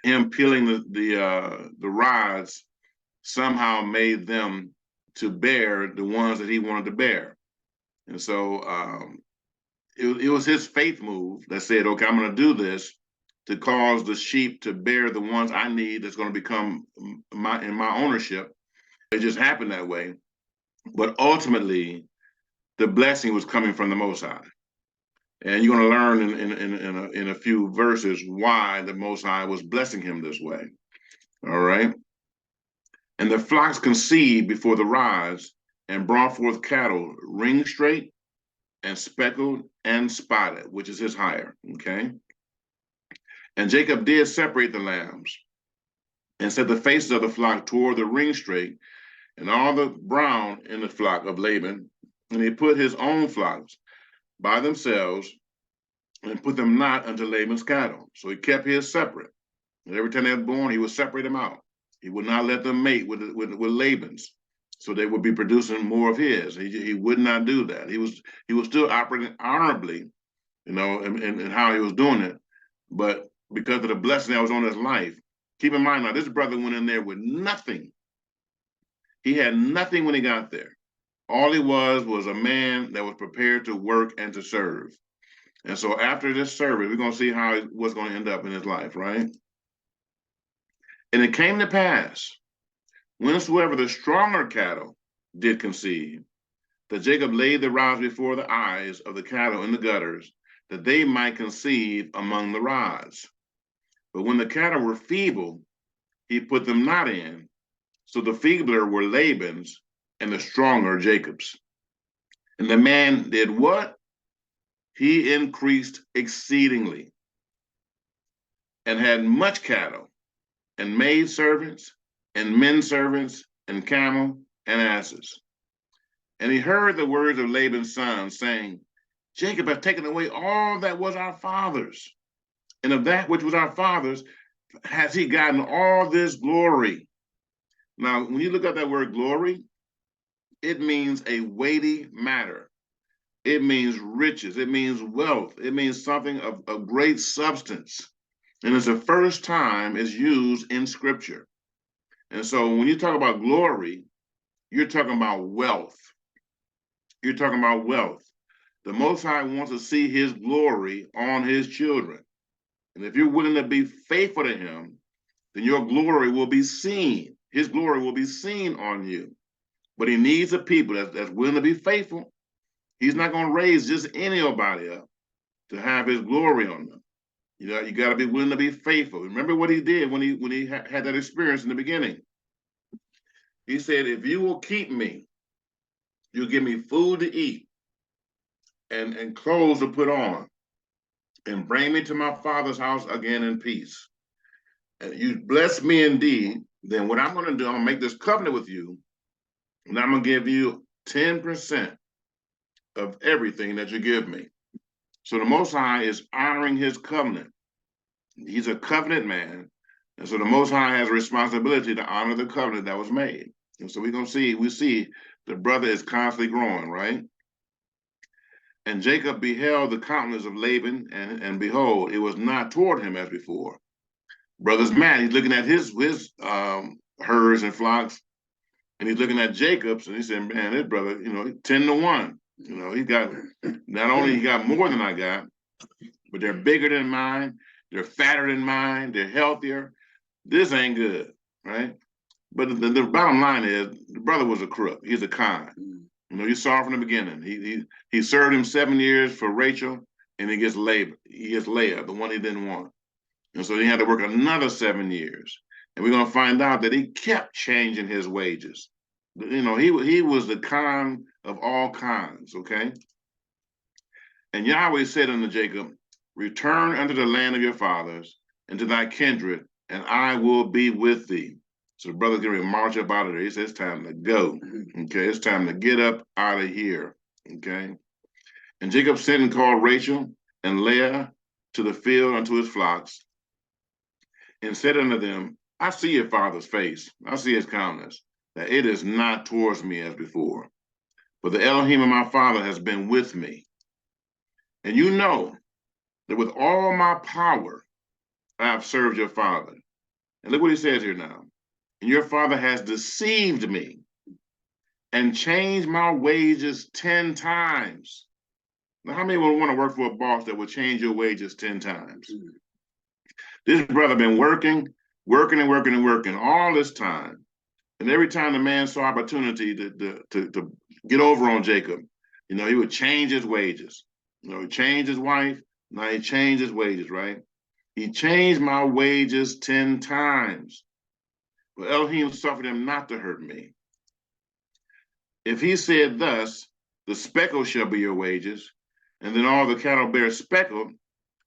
Him peeling the rods somehow made them to bear the ones that he wanted to bear. And so it was his faith move that said, okay, I'm going to do this to cause the sheep to bear the ones I need that's going to become in my ownership. It just happened that way. But ultimately, the blessing was coming from the Most High. And you're going to learn in a few verses why the Most High was blessing him this way. All right. And the flocks conceived before the rods and brought forth cattle ring straight and speckled and spotted, which is his hire. Okay. And Jacob did separate the lambs and set the faces of the flock toward the ring straight and all the brown in the flock of Laban. And he put his own flocks by themselves and put them not unto Laban's cattle. So he kept his separate. And every time they were born, he would separate them out. He would not let them mate with Laban's, so they would be producing more of his. He would not do that. He was still operating honorably, and how he was doing it. But because of the blessing that was on his life, keep in mind now, this brother went in there with nothing. He had nothing when he got there. All he was a man that was prepared to work and to serve. And so after this service, we're going to see what's going to end up in his life, right? And it came to pass, whensoever the stronger cattle did conceive, that Jacob laid the rods before the eyes of the cattle in the gutters, that they might conceive among the rods. But when the cattle were feeble, he put them not in. So the feebler were Laban's, and the stronger Jacob's. And the man did what? He increased exceedingly, and had much cattle, and maid servants, and men servants, and camel, and asses. And he heard the words of Laban's sons, saying, Jacob hath taken away all that was our father's, and of that which was our father's has he gotten all this glory. Now, when you look at that word glory, it means a weighty matter. It means riches. It means wealth. It means something of great substance. And it's the first time it's used in Scripture. And so when you talk about glory, you're talking about wealth. You're talking about wealth. The Most High wants to see his glory on his children. And if you're willing to be faithful to him, then your glory will be seen. His glory will be seen on you. But he needs a people that's willing to be faithful. He's not going to raise just anybody up to have his glory on them. You got to be willing to be faithful. Remember what he did when he had that experience in the beginning. He said, if you will keep me, you'll give me food to eat and clothes to put on, and bring me to my father's house again in peace. And you bless me indeed, then what I'm going to do, I'm going to make this covenant with you, and I'm going to give you 10% of everything that you give me. So the Most High is honoring his covenant. He's a covenant man. And so the Most High has a responsibility to honor the covenant that was made. And so we see the brother is constantly growing, right? And Jacob beheld the countenance of Laban, and behold, it was not toward him as before. Brother's mad. He's looking at his herds and flocks, and he's looking at Jacob's, and he said, man, this brother, 10-1. He got, not only he got more than I got, but they're bigger than mine, they're fatter than mine, they're healthier. This ain't good, right? But the bottom line is, the brother was a crook. He's a con. You saw from the beginning. He served him 7 years for Rachel, and he gets Leah, the one he didn't want. And so he had to work another 7 years. And we're going to find out that he kept changing his wages. He was the con of all cons, okay? And Yahweh said unto Jacob, return unto the land of your fathers and to thy kindred, and I will be with thee. So the brother's going to march up out of there. He says, it's time to go. Okay, it's time to get up out of here. Okay. And Jacob sent and called Rachel and Leah to the field unto his flocks, and said unto them, I see your father's face. I see his countenance, that it is not towards me as before. But the Elohim of my father has been with me. And you know that with all my power I have served your father. And look what he says here now. And your father has deceived me and changed my wages 10 times. Now, how many would want to work for a boss that would change your wages 10 times? This brother been working all this time. And every time the man saw opportunity to get over on Jacob, he would change his wages. He changed his wife. Now he changed his wages, right? He changed my wages 10 times. But Elohim suffered him not to hurt me. If he said thus, the speckle shall be your wages, and then all the cattle bear speckled,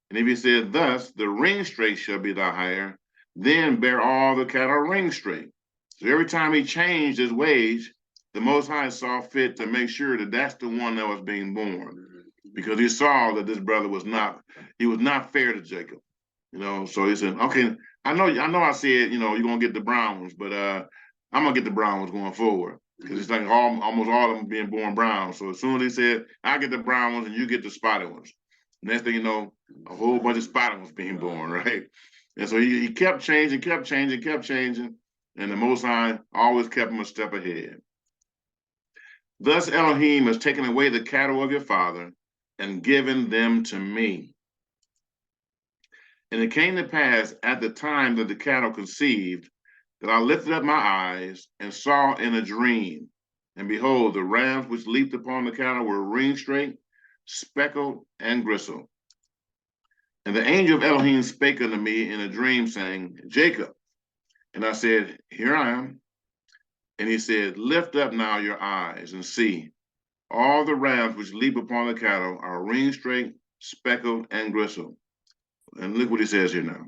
and if he said thus, the ring straight shall be thy hire, then bear all the cattle ring straight. So every time he changed his wage, the Most High saw fit to make sure that that's the one that was being born, because he saw that this brother was not fair to Jacob. So he said, okay, I know I said, you're gonna get the brown ones, but I'm gonna get the brown ones going forward. Because it's like almost all of them being born brown. So as soon as he said, I get the brown ones and you get the spotted ones. Next thing you know, a whole bunch of spotted ones being born, right? And so he kept changing. And the Most High always kept him a step ahead. Thus Elohim has taken away the cattle of your father and given them to me. And it came to pass at the time that the cattle conceived, that I lifted up my eyes and saw in a dream, and behold, the rams which leaped upon the cattle were ring straight, speckled, and gristled. And the angel of Elohim spake unto me in a dream, saying, Jacob. And I said, Here I am. And he said, Lift up now your eyes and see. All the rams which leap upon the cattle are ring straight, speckled, and gristled. And look what he says here now.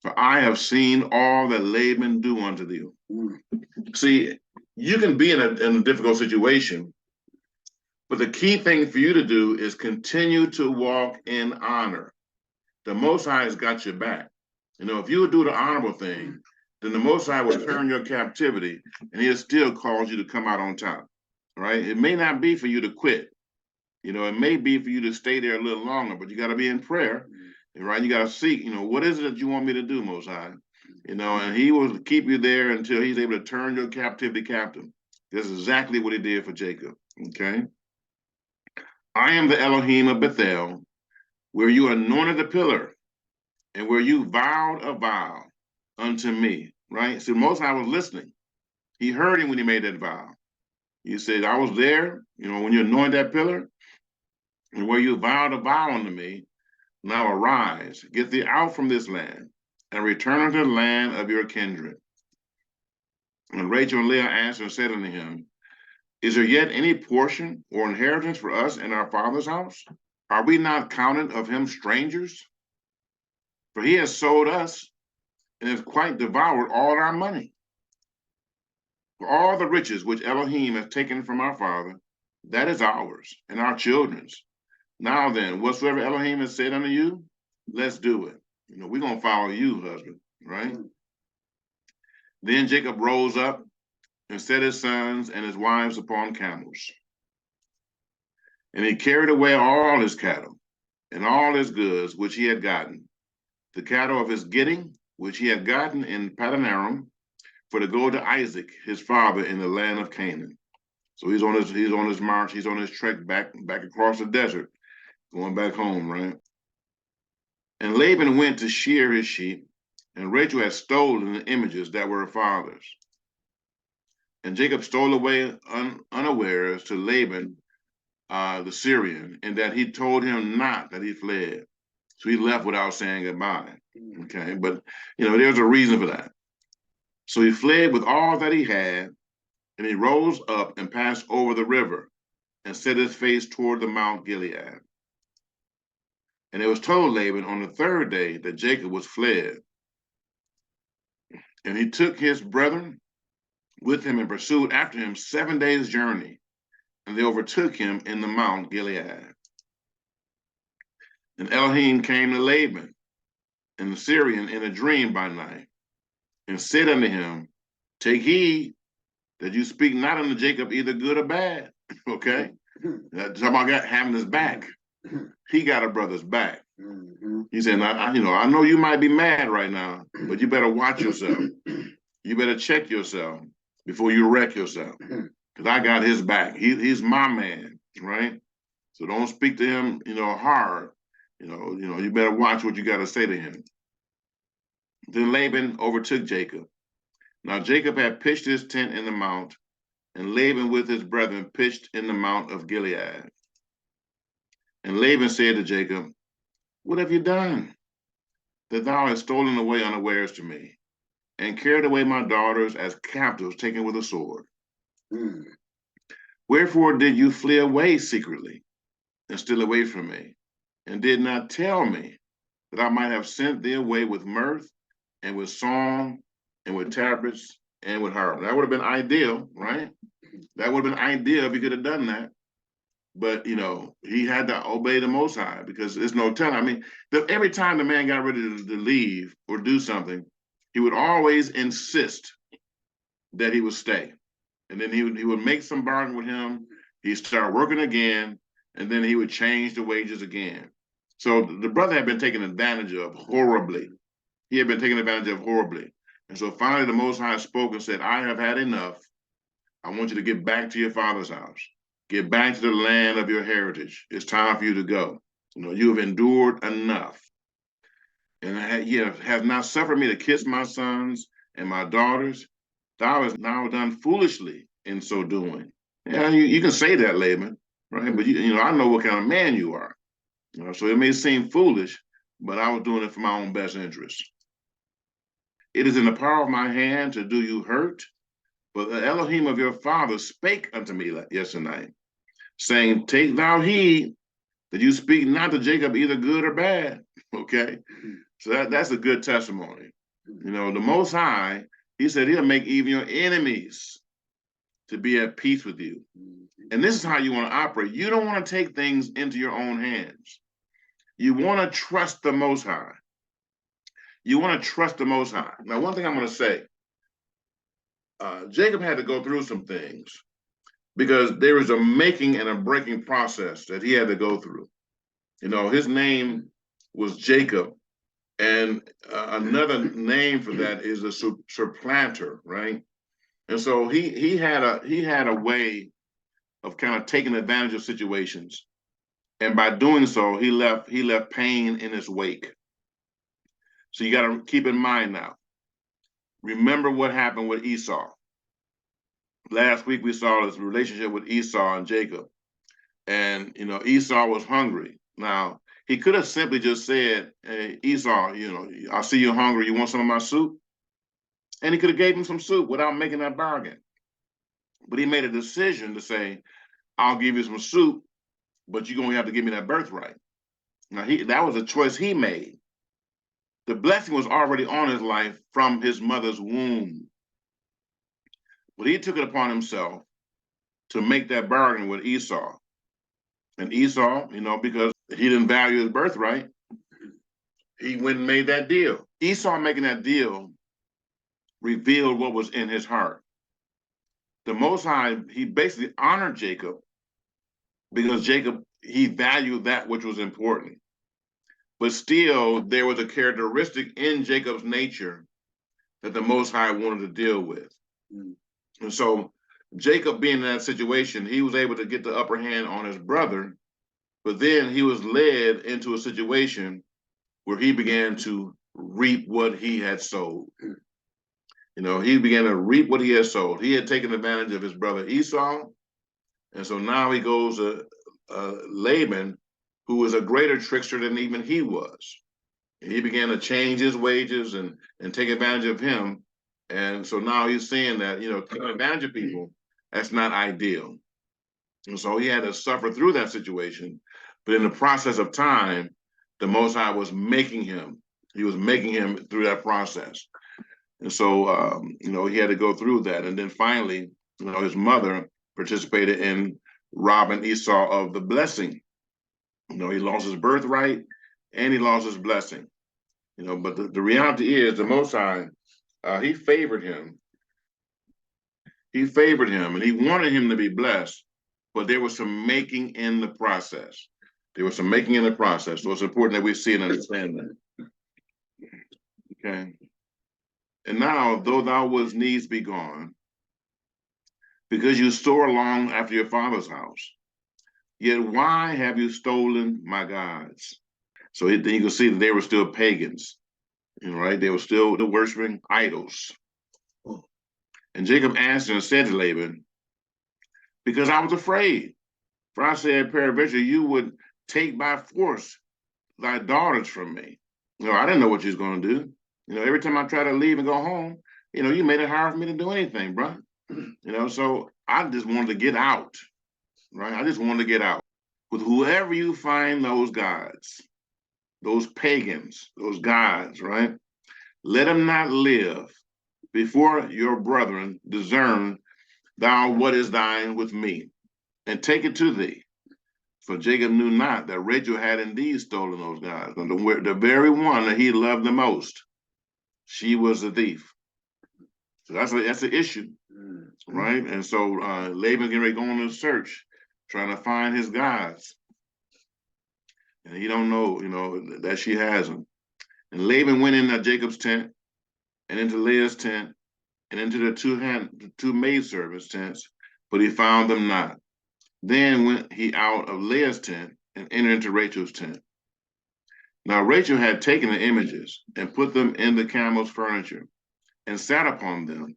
For I have seen all that Laban do unto thee. See, you can be in a difficult situation, but the key thing for you to do is continue to walk in honor. The Most High has got your back. If you would do the honorable thing, then the Most High will turn your captivity, and he'll still cause you to come out on top, right? It may not be for you to quit. It may be for you to stay there a little longer, but you got to be in prayer, right? You got to seek, what is it that you want me to do, Most High? And he will keep you there until he's able to turn your captivity captive. This is exactly what he did for Jacob, okay? I am the Elohim of Bethel, where you anointed the pillar and where you vowed a vow unto me, right? So Most High was listening. He heard him when he made that vow. He said, I was there, when you anointed that pillar and where you vowed a vow unto me. Now arise, get thee out from this land and return unto the land of your kindred. And Rachel and Leah answered and said unto him, Is there yet any portion or inheritance for us in our father's house? Are we not counted of him strangers? For he has sold us and has quite devoured all our money. For all the riches which Elohim has taken from our father, that is ours and our children's. Now then, whatsoever Elohim has said unto you, let's do it. We're going to follow you, husband, right? Then Jacob rose up and set his sons and his wives upon camels. And he carried away all his cattle and all his goods which he had gotten, the cattle of his getting, which he had gotten in Padanaram, for to go to Isaac, his father, in the land of Canaan. So he's on his march, he's on his trek back across the desert, going back home, right? And Laban went to shear his sheep, and Rachel had stolen the images that were her father's. And Jacob stole away unawares to Laban, the Syrian, and that he told him not that he fled. So he left without saying goodbye. Okay, but there's a reason for that. So he fled with all that he had, and he rose up and passed over the river and set his face toward the Mount Gilead. And it was told Laban on the third day that Jacob was fled. And he took his brethren with him and pursued after him 7 days' journey, and they overtook him in the Mount Gilead. And Elohim came to Laban and the Syrian in a dream by night, and said unto him, Take heed that you speak not unto Jacob either good or bad. Okay? Talking about having his back. He got a brother's back. He said, I know you might be mad right now, but you better watch yourself. You better check yourself before you wreck yourself. Because I got his back. He's my man, right? So don't speak to him, hard. You better watch what you got to say to him. Then Laban overtook Jacob. Now Jacob had pitched his tent in the mount, and Laban with his brethren pitched in the Mount of Gilead. And Laban said to Jacob, "What have you done, that thou hast stolen away unawares to me, and carried away my daughters as captives taken with a sword? Mm. Wherefore did you flee away secretly, and steal away from me, and did not tell me, that I might have sent thee away with mirth, and with song, and with tabrets, and with harp?" That would have been ideal, right? That would have been ideal if he could have done that. But, he had to obey the Most High, because there's no telling. I mean, every time the man got ready to leave or do something, he would always insist that he would stay. And then he would make some bargain with him. He'd start working again, and then he would change the wages again. So the brother had been taken advantage of horribly. He had been taken advantage of horribly. And so finally the Most High spoke and said, "I have had enough. I want you to get back to your father's house. Get back to the land of your heritage. It's time for you to go. You have endured enough. And you have not suffered me to kiss my sons and my daughters. Thou hast now done foolishly in so doing." Yeah, you can say that, Laban, right? But I know what kind of man you are. So it may seem foolish, but I was doing it for my own best interest. "It is in the power of my hand to do you hurt, but the Elohim of your father spake unto me yesterday, saying, Take thou heed that you speak not to Jacob either good or bad." Okay, so that's a good testimony. The Most High, he said he'll make even your enemies to be at peace with you. And this is how you want to operate. You don't want to take things into your own hands. You want to trust the Most High. You want to trust the Most High. Now, one thing I'm going to say, Jacob had to go through some things, because there was a making and a breaking process that he had to go through. His name was Jacob, and another name for that is a supplanter, right? And so he had a way of kind of taking advantage of situations, and by doing so, he left pain in his wake. So you got to keep in mind now. Remember what happened with Esau. Last week we saw this relationship with Esau and Jacob, and Esau was hungry. Now he could have simply just said, "Hey, Esau, I see you're hungry. You want some of my soup?" And he could have gave him some soup without making that bargain. But he made a decision to say, "I'll give you some soup, but you're gonna have to give me that birthright." Now that was a choice he made. The blessing was already on his life from his mother's womb. But he took it upon himself to make that bargain with Esau. And Esau, because he didn't value his birthright, he went and made that deal. Esau making that deal revealed what was in his heart. The Most High, he basically honored Jacob, because Jacob, he valued that which was important. But still, there was a characteristic in Jacob's nature that the Most High wanted to deal with. And so Jacob being in that situation, he was able to get the upper hand on his brother, but then he was led into a situation where he began to reap what he had sowed. He began to reap what he had sowed. He had taken advantage of his brother Esau, and so now he goes to Laban, who was a greater trickster than even he was. And he began to change his wages and take advantage of him. And so now he's saying that, taking advantage of people, that's not ideal. And so he had to suffer through that situation. But in the process of time, the Most High was making him. He was making him through that process. And so, he had to go through that. And then finally, his mother participated in robbing Esau of the blessing. He lost his birthright and he lost his blessing. But the reality is the Most High, he favored him. He favored him and he wanted him to be blessed, but there was some making in the process. There was some making in the process. So it's important that we see and understand that. Okay. And now, though thou wouldst needs be gone, because you store long after your father's house, yet why have you stolen my gods? So then you can see that they were still pagans, right? They were still worshiping idols. And Jacob answered and said to Laban, because I was afraid. For I said, peradventure, you would take by force thy daughters from me. I didn't know what you was going to do. Every time I try to leave and go home, you made it hard for me to do anything, bro. So I just wanted to get out, right? I just wanted to get out. With whoever you find those gods, those pagans, those gods, right? Let them not live before your brethren discern thou what is thine with me, and take it to thee. For Jacob knew not that Rachel had indeed stolen those gods. The very one that he loved the most, she was a thief. So that's the issue, right? And so Laban's getting ready to go on a search, trying to find his gods. And he don't know, that she has them. And Laban went into Jacob's tent, and into Leah's tent, and into the two maidservants' tents, but he found them not. Then went he out of Leah's tent and entered into Rachel's tent. Now Rachel had taken the images and put them in the camel's furniture and sat upon them.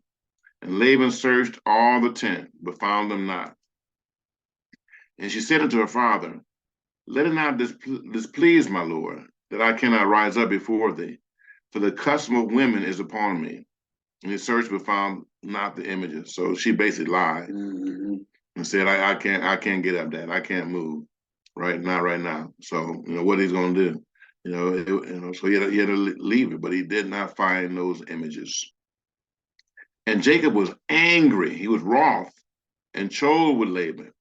And Laban searched all the tent, but found them not. And she said unto her father, let it not displease my lord, that I cannot rise up before thee, for the custom of women is upon me. And he searched but found not the images. So she basically lied and said, I can't get up, Dad. I can't move. Right? Not right now. So, what he's gonna do. So he had to leave it, but he did not find those images. And Jacob was angry, he was wroth, and chose with Laban.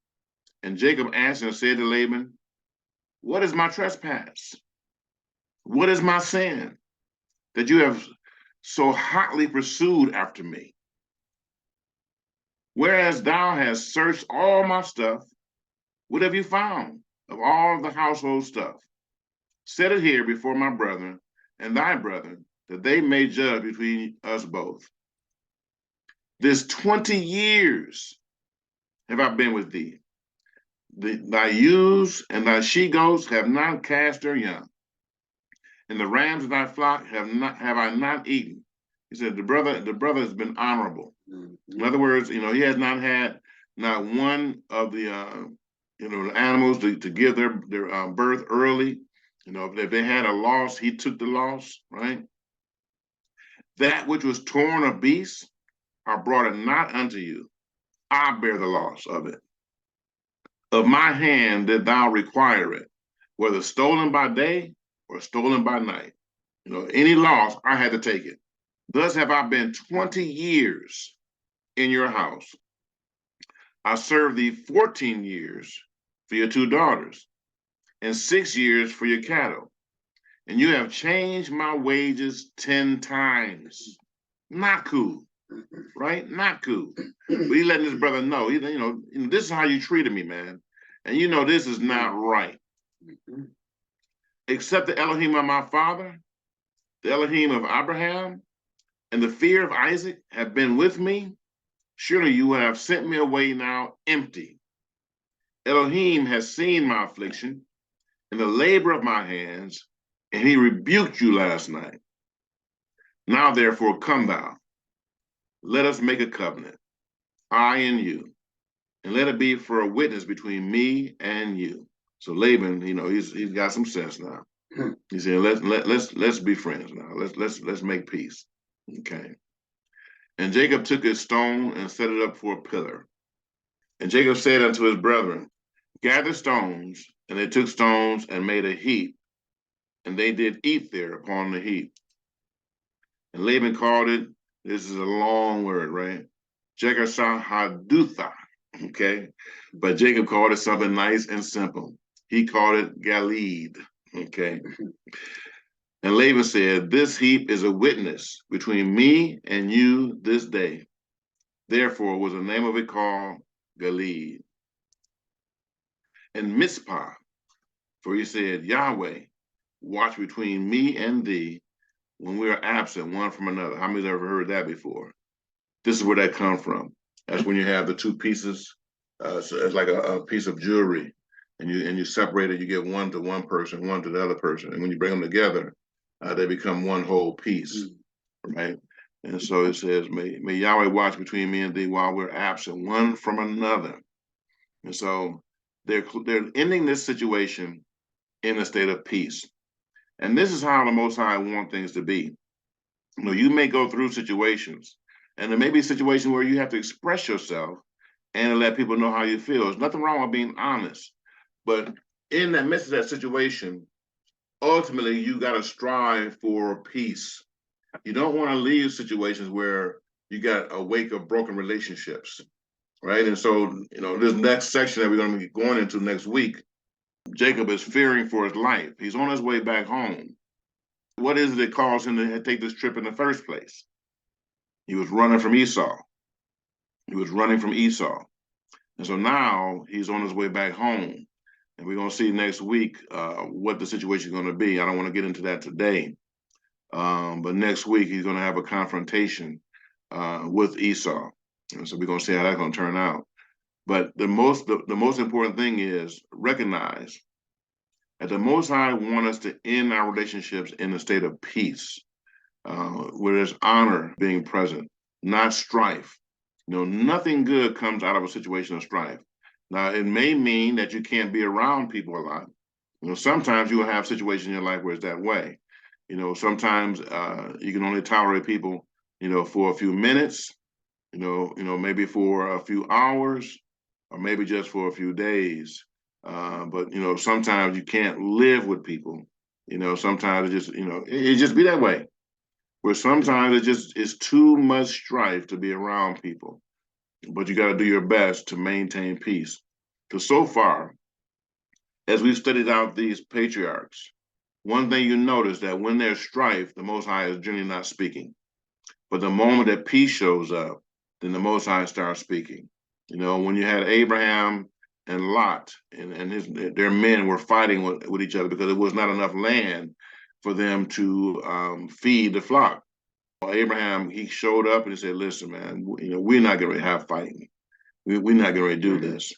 And Jacob answered and said to Laban, what is my trespass? What is my sin that you have so hotly pursued after me? Whereas thou hast searched all my stuff, what have you found of all the household stuff? Set it here before my brethren and thy brethren, that they may judge between us both. This 20 years have I been with thee. Thy ewes and thy she-goats have not cast their young, and the rams of thy flock have I not eaten. He said the brother has been honorable. In other words, he has not had not one of the the animals to give their birth early. If they had a loss, he took the loss, right? That which was torn of beasts, I brought it not unto you. I bear the loss of it. Of my hand did thou require it, whether stolen by day or stolen by night. Any loss, I had to take it. Thus have I been 20 years in your house. I served thee 14 years for your 2 daughters, and 6 years for your cattle. And you have changed my wages 10 times. Not cool, right? Not cool. But he letting his brother know, this is how you treated me, man. And this is not right. Except the Elohim of my father, the Elohim of Abraham, and the fear of Isaac have been with me, surely you would have sent me away now empty. Elohim has seen my affliction and the labor of my hands, and he rebuked you last night. Now therefore come thou, let us make a covenant, I and you, and let it be for a witness between me and you. So Laban, he's got some sense now. He said, let's be friends now. Let's make peace. Okay. And Jacob took his stone and set it up for a pillar. And Jacob said unto his brethren, gather stones, and they took stones and made a heap, and they did eat there upon the heap. And Laban called it, this is a long word, right? Jegar-sahadutha, okay? But Jacob called it something nice and simple. He called it Galeed, okay? And Laban said, this heap is a witness between me and you this day. Therefore was the name of it called Galeed. And Mizpah, for he said, Yahweh, watch between me and thee when we are absent one from another. How many's ever heard that before? This is where that comes from. That's when you have the 2 pieces. So it's like a piece of jewelry, and you separate it. You get one to one person, one to the other person, and when you bring them together, they become one whole piece, right? And so it says, may Yahweh watch between me and thee while we're absent one from another. And so they're ending this situation in a state of peace. And this is how the Most High want things to be. You may go through situations, and there may be a situation where you have to express yourself and let people know how you feel. There's nothing wrong with being honest, but in the midst of that situation, ultimately you got to strive for peace. You don't want to leave situations where you got a wake of broken relationships, right? And so, this next section that we're going to be going into next week, Jacob is fearing for his life. He's on his way back home. What is it that caused him to take this trip in the first place? He was running from Esau. He was running from Esau. And so now he's on his way back home. And we're going to see next week what the situation is going to be. I don't want to get into that today. But next week, he's going to have a confrontation with Esau. And so we're going to see how that's going to turn out. But the most important thing is recognize that the Most High want us to end our relationships in a state of peace, where there's honor being present, not strife. Nothing good comes out of a situation of strife. Now, it may mean that you can't be around people a lot. Sometimes you will have situations in your life where it's that way. Sometimes you can only tolerate people, for a few minutes, maybe for a few hours, or maybe just for a few days. But sometimes you can't live with people. Sometimes it just be that way. Where sometimes it's too much strife to be around people. But you got to do your best to maintain peace. Because so far, as we've studied out these patriarchs, one thing you notice that when there's strife, the Most High is generally not speaking. But the moment that peace shows up, then the Most High starts speaking. When you had Abraham and Lot and their men were fighting with each other because it was not enough land for them to feed the flock. Abraham, he showed up and he said, listen, man, we're not going to have fighting. We're not going to do this.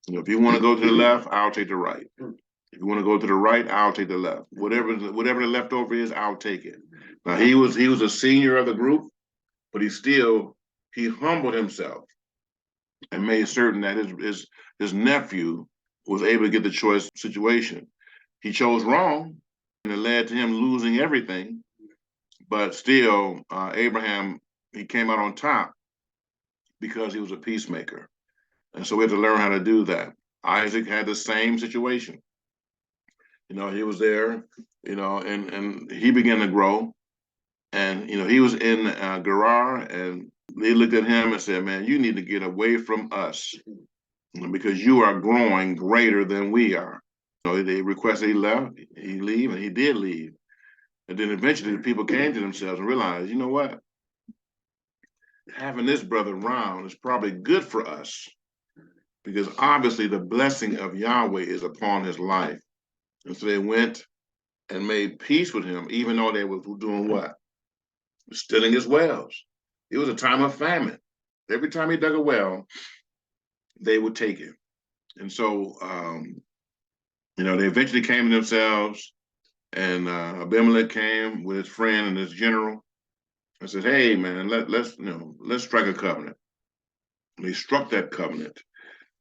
If you want to go to the left, I'll take the right. If you want to go to the right, I'll take the left. Whatever the leftover is, I'll take it. Now he was a senior of the group, but he humbled himself and made certain that his nephew was able to get the choice situation. He chose wrong, and it led to him losing everything. But still, Abraham, he came out on top because he was a peacemaker. And so we have to learn how to do that. Isaac had the same situation. He was there, and he began to grow. And, he was in Gerar, and they looked at him and said, man, you need to get away from us because you are growing greater than we are. They requested he leave, and he did leave. And then eventually the people came to themselves and realized, you know what? Having this brother around is probably good for us because obviously the blessing of Yahweh is upon his life. And so they went and made peace with him, even though they were doing what? Stealing his wells. It was a time of famine. Every time he dug a well, they would take it. And so, they eventually came to themselves, and Abimelech came with his friend and his general and said, hey, man, let's strike a covenant. And they struck that covenant.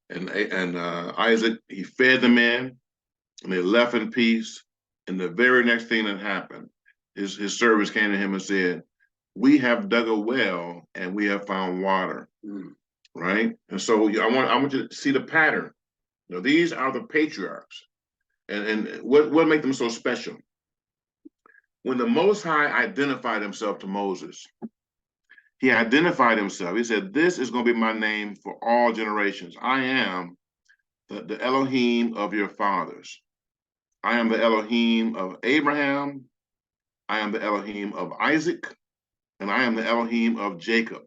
And Isaac, he fed the men, and they left in peace. And the very next thing that happened, his servants came to him and said, we have dug a well and we have found water, right? And so I want you to see the pattern. These are the patriarchs. And what makes them so special? When the Most High identified himself to Moses, he identified himself. He said, this is going to be my name for all generations. I am the Elohim of your fathers. I am the Elohim of Abraham. I am the Elohim of Isaac. And I am the Elohim of Jacob.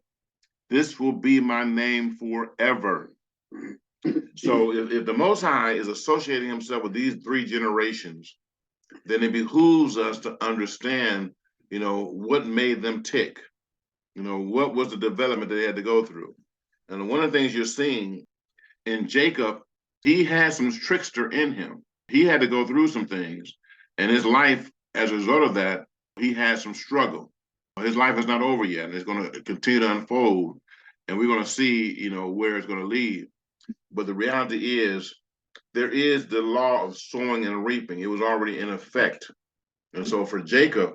This will be my name forever. So if the Most High is associating himself with these three generations, then it behooves us to understand, what made them tick. What was the development that they had to go through. And one of the things you're seeing in Jacob, he had some trickster in him. He had to go through some things. And his life, as a result of that, he had some struggle. His life is not over yet, and it's going to continue to unfold, and we're going to see, where it's going to lead. But the reality is, there is the law of sowing and reaping. It was already in effect. And so for Jacob,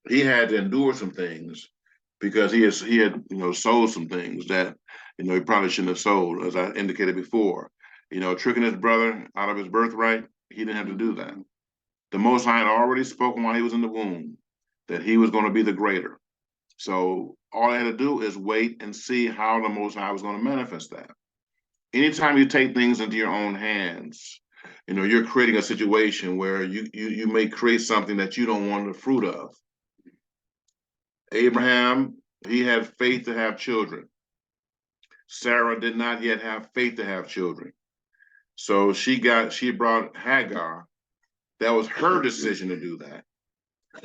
he had to endure some things because he had sold some things that he probably shouldn't have sold, as I indicated before. Tricking his brother out of his birthright, he didn't have to do that. The Most High had already spoken while he was in the womb that he was going to be the greater. So all I had to do is wait and see how the Most High was going to manifest that. Anytime you take things into your own hands, you're creating a situation where you may create something that you don't want the fruit of. Abraham, he had faith to have children. Sarah did not yet have faith to have children. So she brought Hagar. That was her decision to do that.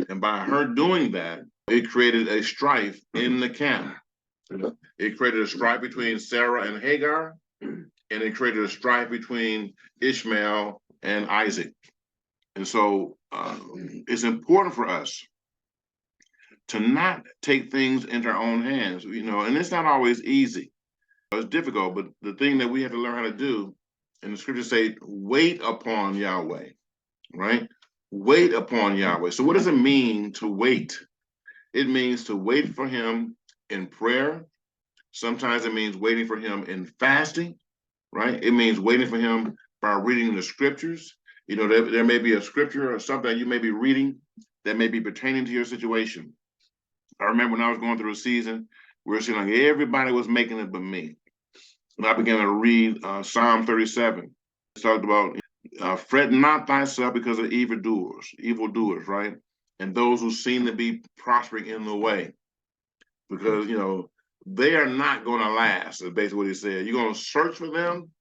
And by her doing that, it created a strife in the camp. It created a strife between Sarah and Hagar, and it created a strife between Ishmael and Isaac. And so it's important for us to not take things into our own hands, and it's not always easy. It's difficult, but the thing that we have to learn how to do, and the scriptures say, wait upon Yahweh, right? Wait upon Yahweh. So what does it mean to wait? It means to wait for him in prayer. Sometimes it means waiting for him in fasting, right? It means waiting for him by reading the scriptures. There may be a scripture or something that you may be reading that may be pertaining to your situation. I remember when I was going through a season where it seemed like everybody was making it but me. And I began to read Psalm 37. It talked about, fret not thyself because of evildoers, right? And those who seem to be prospering in the way. Because, they are not going to last, is basically what he said. You're going to search for them,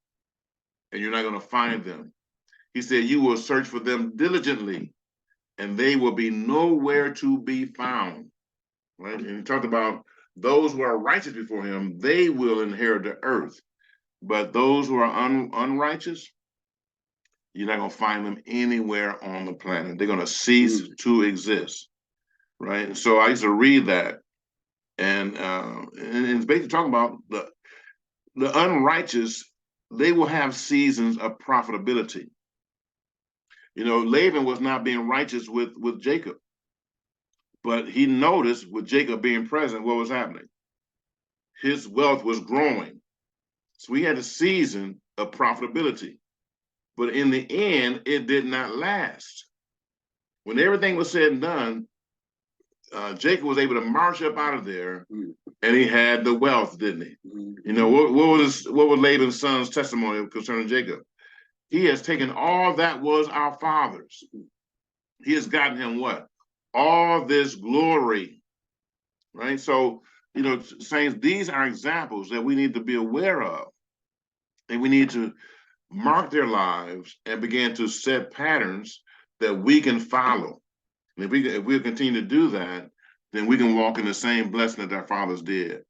and you're not going to find them. He said, you will search for them diligently, and they will be nowhere to be found. Right? And he talked about those who are righteous before him, they will inherit the earth. But those who are unrighteous, you're not going to find them anywhere on the planet. They're going to cease to exist. Right? And so I used to read that, and it's basically talking about the unrighteous. They will have seasons of profitability. Laban was not being righteous with Jacob. But he noticed with Jacob being present, what was happening? His wealth was growing. So he had a season of profitability. But in the end, it did not last. When everything was said and done, Jacob was able to march up out of there, and he had the wealth, didn't he? What was Laban's son's testimony concerning Jacob? He has taken all that was our father's. He has gotten him what? All this glory, right? So, saints, these are examples that we need to be aware of, and we need to mark their lives and begin to set patterns that we can follow. And if we continue to do that, then we can walk in the same blessing that our fathers did.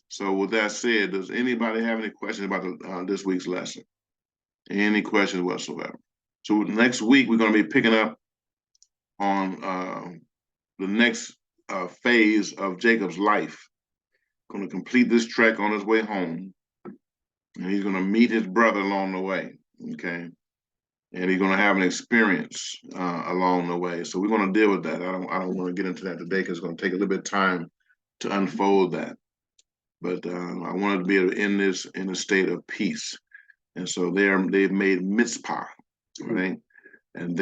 So with that said, does anybody have any questions about this week's lesson? Any questions whatsoever? So next week, we're going to be picking up on the next phase of Jacob's life. Going to complete this trek on his way home, and he's going to meet his brother along the way, okay? And he's going to have an experience along the way. So we're going to deal with that. I don't want to get into that today because it's going to take a little bit of time to unfold that. But I wanted to be able to end this in a state of peace. And so they've made mitzpah, right? And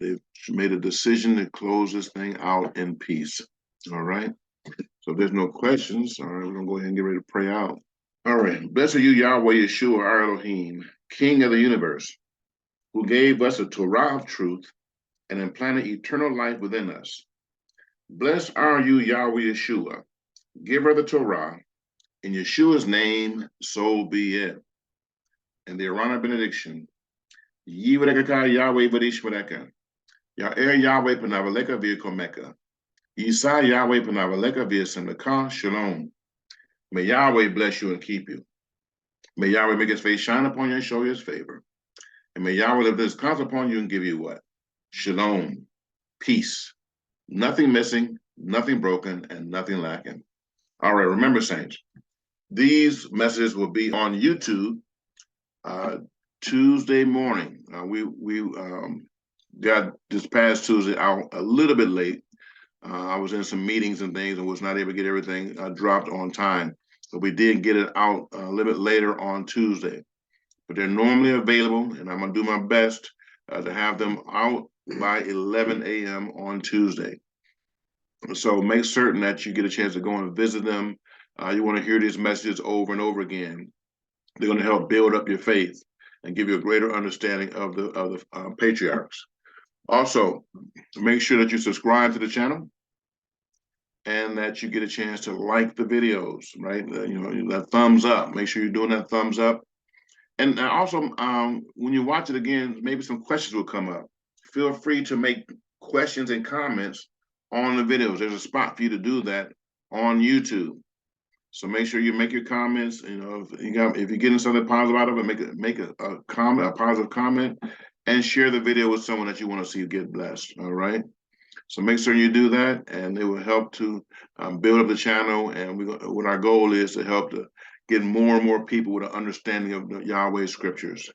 they've made a decision to close this thing out in peace. All right. So if there's no questions, all right, we're gonna go ahead and get ready to pray out. All right. Blessed are you, Yahweh Yeshua, our Elohim, King of the universe, who gave us a Torah of truth and implanted eternal life within us. Blessed are you, Yahweh Yeshua, giver of the Torah. In Yeshua's name, so be it. And the Arana benediction. Yivarekaka Yahweh Vadishmareka. Ya'er Yahweh Panavaleka V'Yakomeka. Yisa Yahweh Panavaleka V'Yasemeka. Shalom. May Yahweh bless you and keep you. May Yahweh make his face shine upon you and show you his favor. And may Yahweh lift his countenance upon you and give you what? Shalom. Peace. Nothing missing, nothing broken, and nothing lacking. All right, remember, saints, these messages will be on YouTube Tuesday morning. We got this past Tuesday out a little bit late. I was in some meetings and things and was not able to get everything dropped on time. But we did get it out a little bit later on Tuesday. But they're normally available, and I'm going to do my best to have them out by 11 a.m. on Tuesday. So make certain that you get a chance to go and visit them. You want to hear these messages over and over again. They're going to help build up your faith and give you a greater understanding of the patriarchs. Also, make sure that you subscribe to the channel and that you get a chance to like the videos, right? You know, that thumbs up. Make sure you're doing that thumbs up. And also, when you watch it again, maybe some questions will come up. Feel free to make questions and comments on the videos. There's a spot for you to do that on YouTube. So make sure you make your comments. You know, if you're getting something positive out of it, make a comment, a positive comment, and share the video with someone that you want to see get blessed. All right. So make sure you do that, and it will help to build up the channel. And what our goal is to help to get more and more people with an understanding of the Yahweh scriptures.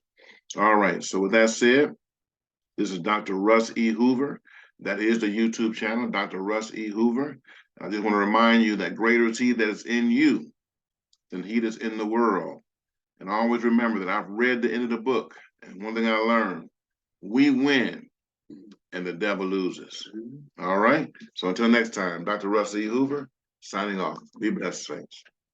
All right. So with that said, this is Dr. Russ E. Hoover. That is the YouTube channel, Dr. Russ E. Hoover. I just want to remind you that greater is he that is in you than he that's in the world. And always remember that I've read the end of the book. And one thing I learned, we win and the devil loses. All right. So until next time, Dr. Russ E. Hoover signing off. Be blessed, saints.